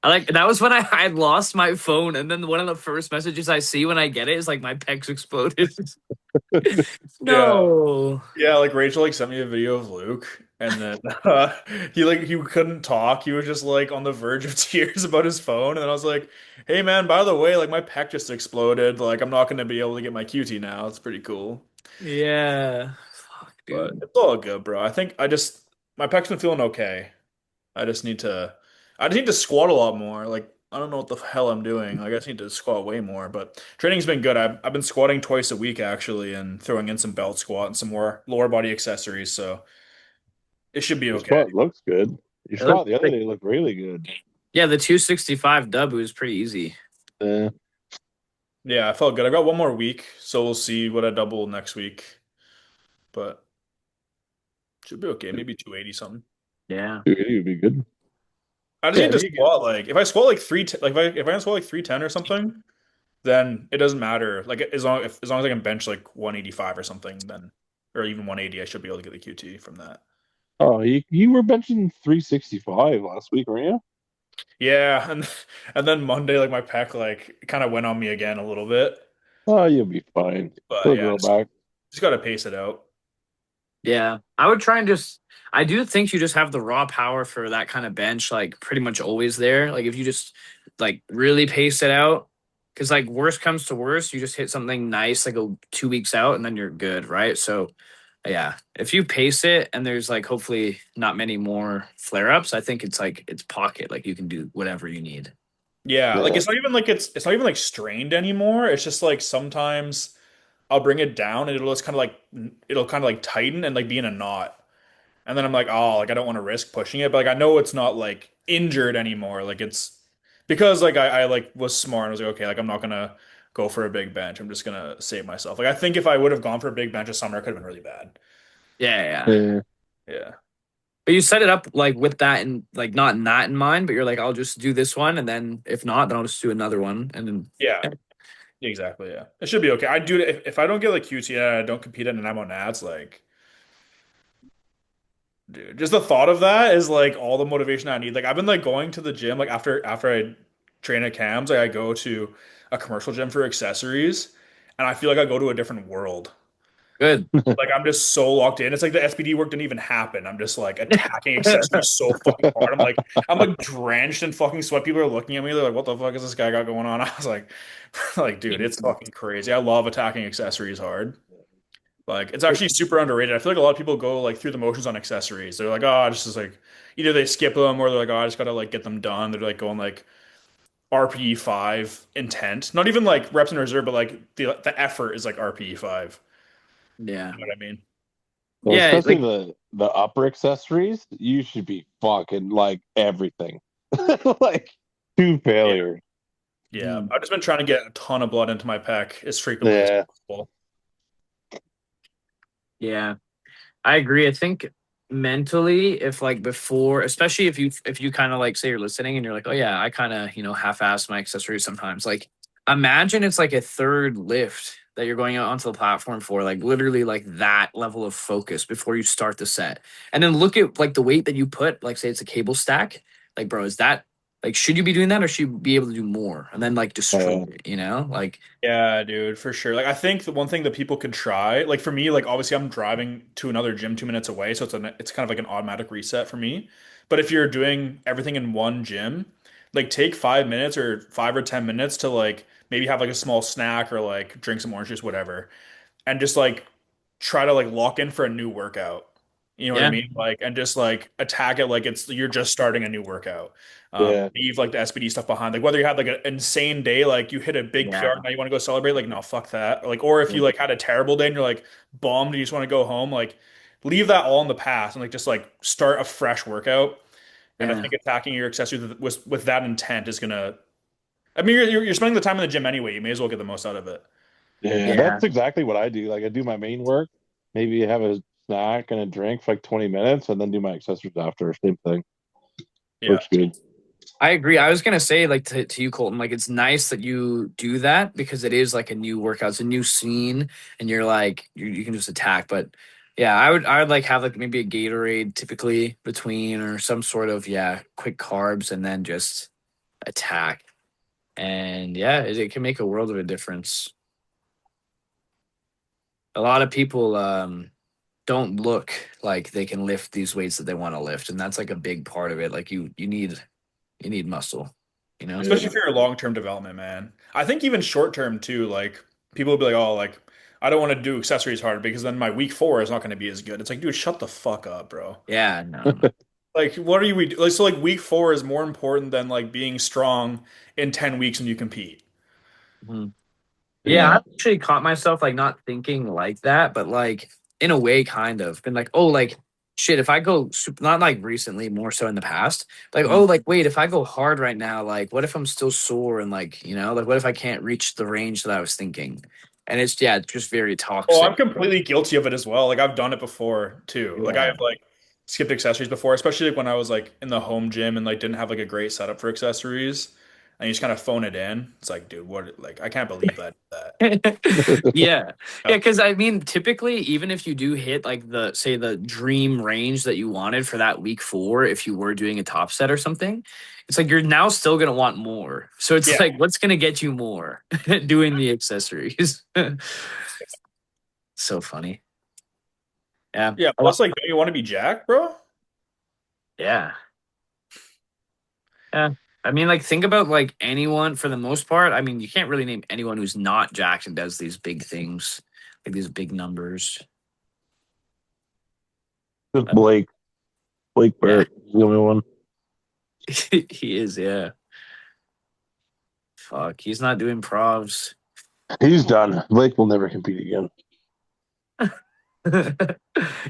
I like that was when I had lost my phone, and then one of the first messages I see when I get it is like my pecs exploded. Yeah. No. Yeah, like Rachel like sent me a video of Luke and then he couldn't talk. He was just like on the verge of tears about his phone and then I was like, "Hey man, by the way, like my pec just exploded. Like I'm not going to be able to get my QT now. It's pretty cool." Yeah. Fuck, But dude. it's all good, bro. I think I just my pec's been feeling okay. I just need to I just need to squat a lot more. Like I don't know what the hell I'm doing. Like I just need to squat way more, but training's been good. I've been squatting twice a week actually and throwing in some belt squat and some more lower body accessories, so it should be Your okay. squat looks good. Your It looks squat the other like day looked really good. yeah, the 265 dub was pretty easy. Uh, Yeah, I felt good. I got one more week, so we'll see what I double next week. But should be okay. Maybe 280 something. Yeah. dude, it would be good. I just Yeah, need to if you get, squat like if I squat like like if I can squat like 310 or something, then it doesn't matter. Like as long as I can bench like 185 or something, then or even 180, I should be able to get the QT from that. oh, you were benching 365 last week, weren't you? Yeah, and then Monday like my pec like kind of went on me again a little bit. Oh, you'll be fine. But It'll yeah, grow back. just got to pace it out. Yeah. I would try and just I do think you just have the raw power for that kind of bench, like pretty much always there. Like if you just like really pace it out. Cause like worst comes to worst, you just hit something nice like 2 weeks out and then you're good, right? So yeah, if you pace it and there's like hopefully not many more flare ups, I think it's like it's pocket. Like you can do whatever you need. Yeah, like Yeah. it's not even like strained anymore. It's just like sometimes I'll bring it down and it'll kind of like tighten and like be in a knot. And then I'm like, oh, like I don't want to risk pushing it, but like I know it's not like injured anymore. Like it's because like I like was smart. I was like, okay, like I'm not gonna go for a big bench. I'm just gonna save myself. Like I think if I would have gone for a big bench this summer, it could have been really bad. Yeah, yeah. Yeah. Yeah. But you set it up like with that and like not in that in mind, but you're like, I'll just do this one, and then if not, then I'll just do another one, and then Yeah. Exactly. Yeah. It should be okay. I do it if I don't get like QT and I don't compete in and I'm on ads, like dude, just the thought of that is like all the motivation I need. Like I've been like going to the gym like after I train at CAMS, like I go to a commercial gym for accessories and I feel like I go to a different world. Good. Like I'm just so locked in. It's like the SPD work didn't even happen. I'm just like attacking accessories so fucking hard. I'm like drenched in fucking sweat. People are looking at me. They're like, "What the fuck is this guy got going on?" I was like, like, dude, it's fucking crazy. I love attacking accessories hard. Like it's actually super underrated. I feel like a lot of people go like through the motions on accessories. They're like, "Oh, this is like," either they skip them or they're like, "Oh, I just gotta like get them done." They're like going like RPE 5 intent. Not even like reps in reserve, but like the effort is like RPE 5. Yeah. You know what I mean? Well, Yeah, especially like the upper accessories, you should be fucking like everything, like two Yeah. failures. Yeah. I've just been trying to get a ton of blood into my pec as frequently as Yeah, possible. yeah. I agree. I think mentally, if like before, especially if you kind of like say you're listening and you're like, oh yeah, I kind of half-ass my accessories sometimes. Like, imagine it's like a third lift that you're going out onto the platform for, like literally like that level of focus before you start the set, and then look at like the weight that you put. Like, say it's a cable stack. Like, bro, is that like should you be doing that or should you be able to do more and then like destroy uh, it? Like Yeah, dude, for sure. Like I think the one thing that people could try, like for me, like obviously I'm driving to another gym 2 minutes away, so it's kind of like an automatic reset for me. But if you're doing everything in one gym, like take 5 minutes or 5 or 10 minutes to like maybe have like a small snack or like drink some orange juice, whatever, and just like try to like lock in for a new workout. You know what I yeah, mean? Like, and just like attack it like it's you're just starting a new workout. yeah, Leave like the SPD stuff behind. Like whether you had like an insane day, like you hit a big PR, yeah, now you want to go celebrate. Like no, fuck that. Or if yeah, you like had a terrible day and you're like bummed, and you just want to go home. Like leave that all in the past and like just like start a fresh workout. And I yeah. think attacking your accessories with that intent is gonna. I mean, you're spending the time in the gym anyway. You may as well get the most out of it. yeah. Yeah. That's exactly what I do. Like I do my main work, maybe have a snack and a drink for like 20 minutes, and then do my accessories after. Same thing. Yeah. Works good. I agree. I was gonna say, like to you, Colton, like it's nice that you do that because it is like a new workout, it's a new scene, and you're like you can just attack. But yeah, I would like have like maybe a Gatorade typically between or some sort of quick carbs and then just attack. And yeah, it can make a world of a difference. A lot of people don't look like they can lift these weights that they want to lift, and that's like a big part of it. Like you need muscle, you know? Especially Yeah. for your long-term development, man. I think even short-term too, like people will be like, "Oh, like I don't want to do accessories hard because then my week 4 is not going to be as good." It's like, dude, shut the fuck up, bro. Yeah, no. Like, what are you like? So, like, week 4 is more important than like being strong in 10 weeks when you compete. Mhm. Yeah, Yeah. I've actually caught myself like not thinking like that, but like in a way, kind of been like, oh, like shit, if I go super, not like recently, more so in the past, like, Hmm. oh, like wait, if I go hard right now, like what if I'm still sore and like, like what if I can't reach the range that I was thinking? And it's just very Oh, toxic. I'm completely guilty of it as well. Like, I've done it before too. Like, I Yeah. have like skipped accessories before, especially like when I was like in the home gym and like didn't have like a great setup for accessories, and you just kind of phone it in. It's like, dude, what? Like, I can't believe that. Yeah. Yeah, That. because I mean, typically, even if you do hit like the say the dream range that you wanted for that week 4, if you were doing a top set or something, it's like you're now still gonna want more. So it's Yeah. like, what's gonna get you more doing the accessories? So funny. Yeah. Yeah. Plus, like, don't you want to be Jack, bro? Yeah. Yeah. I mean, like, think about like anyone for the most part. I mean, you can't really name anyone who's not jacked and does these big things, like these big numbers. Just Blake. Blake Yeah, Barrett is the only one. he is. Yeah. Fuck, he's not doing provs. He's done. Blake will never compete again.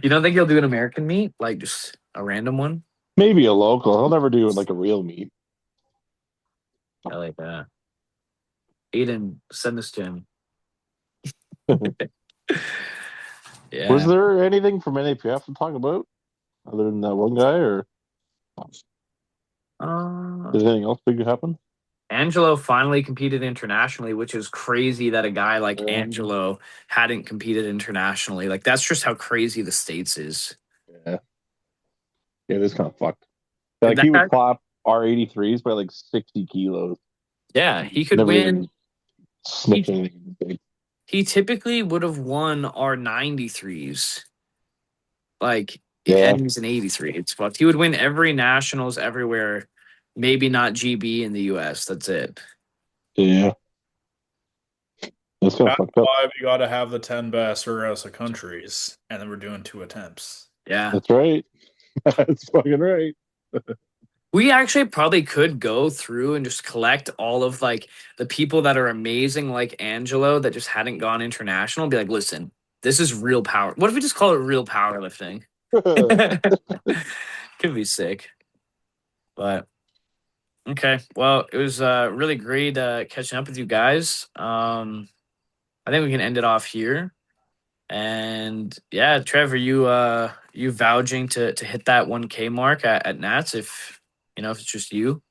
You don't think he'll do an American meet, like just a random one? Maybe a local. He'll never do like a real meet. I like that. Aiden, send this to him. Was Yeah. there anything from NAPF to talk about other than that one guy, or Uh, did anything else big happen? Angelo finally competed internationally, which is crazy that a guy like Yeah, Angelo hadn't competed internationally. Like that's just how crazy the States is. yeah, yeah. This kind of fucked. Like Like that he guy, would clap R83s by like 60 kilos. yeah, he could Never win. even sniffed He anything big. he typically would have won our 93s. Like, Yeah. and he's an 83. It's fucked. He would win every nationals everywhere. Maybe not GB in the US. That's it. Yeah. That's kind of That's fucked up. why we got to have the 10 best for us of countries, and then we're doing 2 attempts. Yeah. That's right. That's fucking right. We actually probably could go through and just collect all of like the people that are amazing, like Angelo, that just hadn't gone international, and be like, listen, this is real power. What if we just call it real powerlifting? Could be sick. But okay. Well, it was really great catching up with you guys. I think we can end it off here. And yeah, Trevor, you vouching to hit that 1K mark at Nats if if it's just you.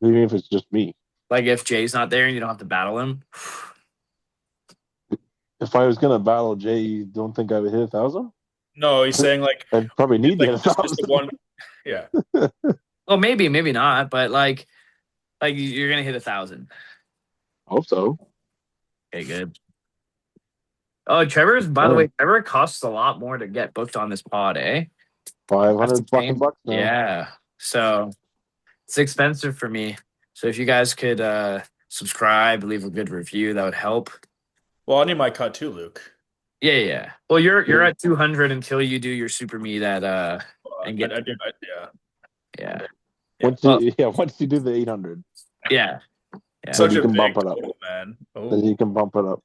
Even if it's just me. Like if Jay's not there and you don't have to battle him. If I was gonna battle Jay, you don't think I would hit 1,000? No, he's saying like I'd probably need to like hit just the 1,000. one. Yeah. Well, maybe not, but like you're gonna hit 1,000. Hope so. Okay, good. Oh, by the way, Trevor costs a lot more to get booked on this pod, eh? 500 fucking bucks now. Yeah. So it's expensive for me. So if you guys could subscribe, leave a good review, that would help. Well, I need my cut too, Luke. Yeah. Well, you're at 200 until you do your super meet at and get yeah. Once you do the 800. Yeah. Such you a can big bump it up. total, man. Then you can bump it up.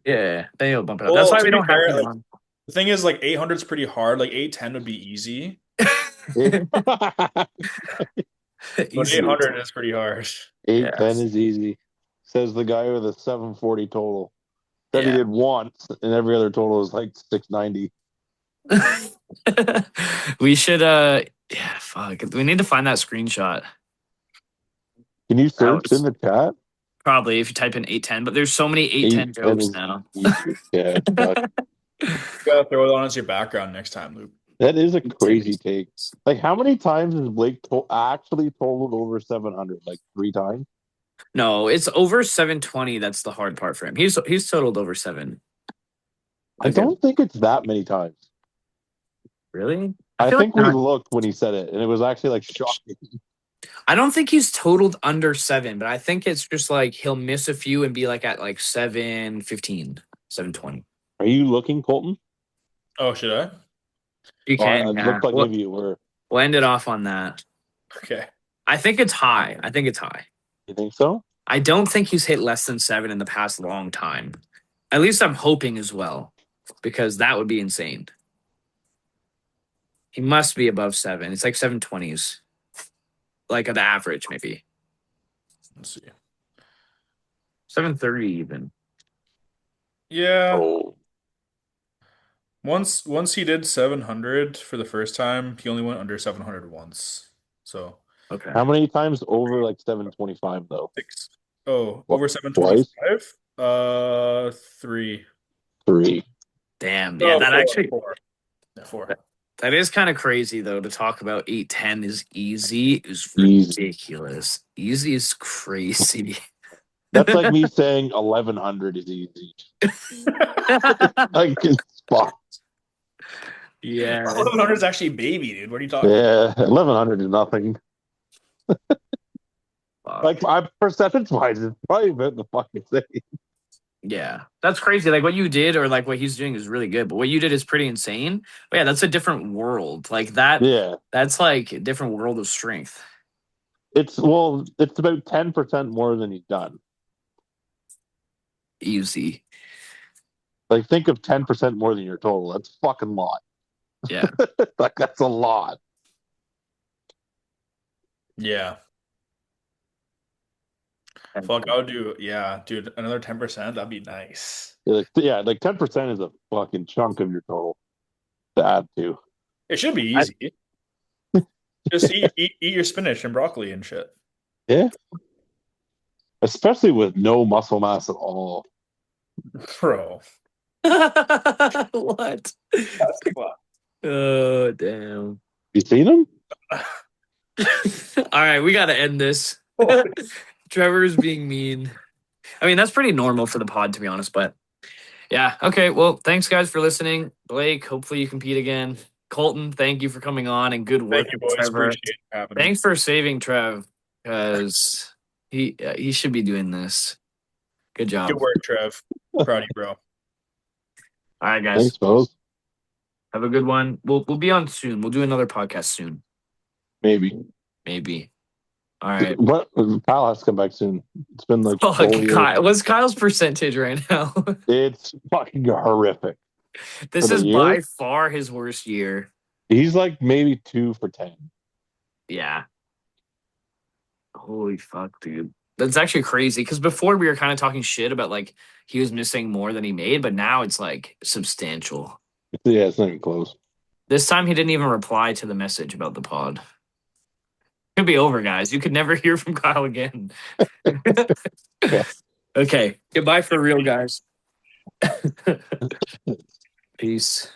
Yeah. Then you'll bump it up. Well, That's why to we be don't fair, have like, one. the thing is, like 800 is pretty hard. Like 810 would be easy, but 800 is pretty hard. 810 is easy. Says the guy with a 740 total. Said he did once, and every other total is like 690. We should fuck. We need to find that screenshot. Can you search in the chat? Probably if you type in 810, but there's so many 810 jokes now. Yeah. You gotta throw it on as your background next time, Luke. That is a crazy take. Like, how many times has Blake actually totaled over 700? Like 3 times? No, it's over 720. That's the hard part for him. He's totaled over 7. I don't think it's that many times. Really? I think we looked when he said it, and it was actually like shocking. I don't think he's totaled under 7, but I think it's just like he'll miss a few and be like at like 715, 720. Are you looking, Colton? Oh, should I? You can. It looked like maybe you were. We'll end it off on that. Okay. I think it's high. You think so? I don't think he's hit less than 7 in the past long time. At least I'm hoping as well, because that would be insane. He must be above 7. It's like 720s. Like the average, maybe. Let's see. 730 even. Yeah. Oh. Once he did 700 for the first time, he only went under 700 once. So okay. How many times over like 725 though? 6. Oh, over 725? 3. 3. Damn. Yeah, that 4, actually 4. Yeah, 4. That is kind of crazy though to talk about 810 is easy. Is ridiculous. Easy is crazy. That's like me saying 1100 is easy. Like it's spot. Yeah. 1100 is actually baby, dude. What are you talking about? 1100 is nothing. Like percentage wise, it's probably about the fucking same. Yeah, that's crazy. Like what you did or like what he's doing is really good, but what you did is pretty insane. But yeah, that's a different world. Like that. Yeah, that's like a different world of strength. It's about 10% more than he's done. Easy. Like think of 10% more than your total. That's a fucking lot. Yeah. Like that's a lot. Yeah. Fuck, I would do, dude, another 10%, that'd be nice. Like 10% is a fucking chunk of your total to add to. It should be easy. Just eat your spinach and broccoli and shit. Yeah. Especially with no muscle mass at all. Bro. What? That's fun. Oh, damn. You seen him? All right, we got to end this. Trevor's being mean. I mean, that's pretty normal for the pod, to be honest. But yeah, okay. Well, thanks guys for listening. Blake, hopefully you compete again. Colton, thank you for coming on, and good Thank work you, with boys. Trevor. Appreciate you having me. Thanks for saving Trev, because he should be doing this. Good job. Good work, Trev. Proud of you, bro. All right, guys. Thanks, fellas. Have a good one. We'll be on soon. We'll do another podcast soon. Maybe. All right. What Kyle has to come back soon. It's been like Oh, whole year. Kyle, what's Kyle's percentage right now? It's fucking horrific. This For the is year? by far his worst year. He's like maybe 2 for 10. Yeah. Holy fuck, dude. That's actually crazy, because before we were kind of talking shit about like he was missing more than he made, but now it's like substantial. Yeah, it's not even close. This time he didn't even reply to the message about the pod. Could be over, guys. You could never hear from Kyle again. Yeah. Okay. Goodbye for real, guys. Peace.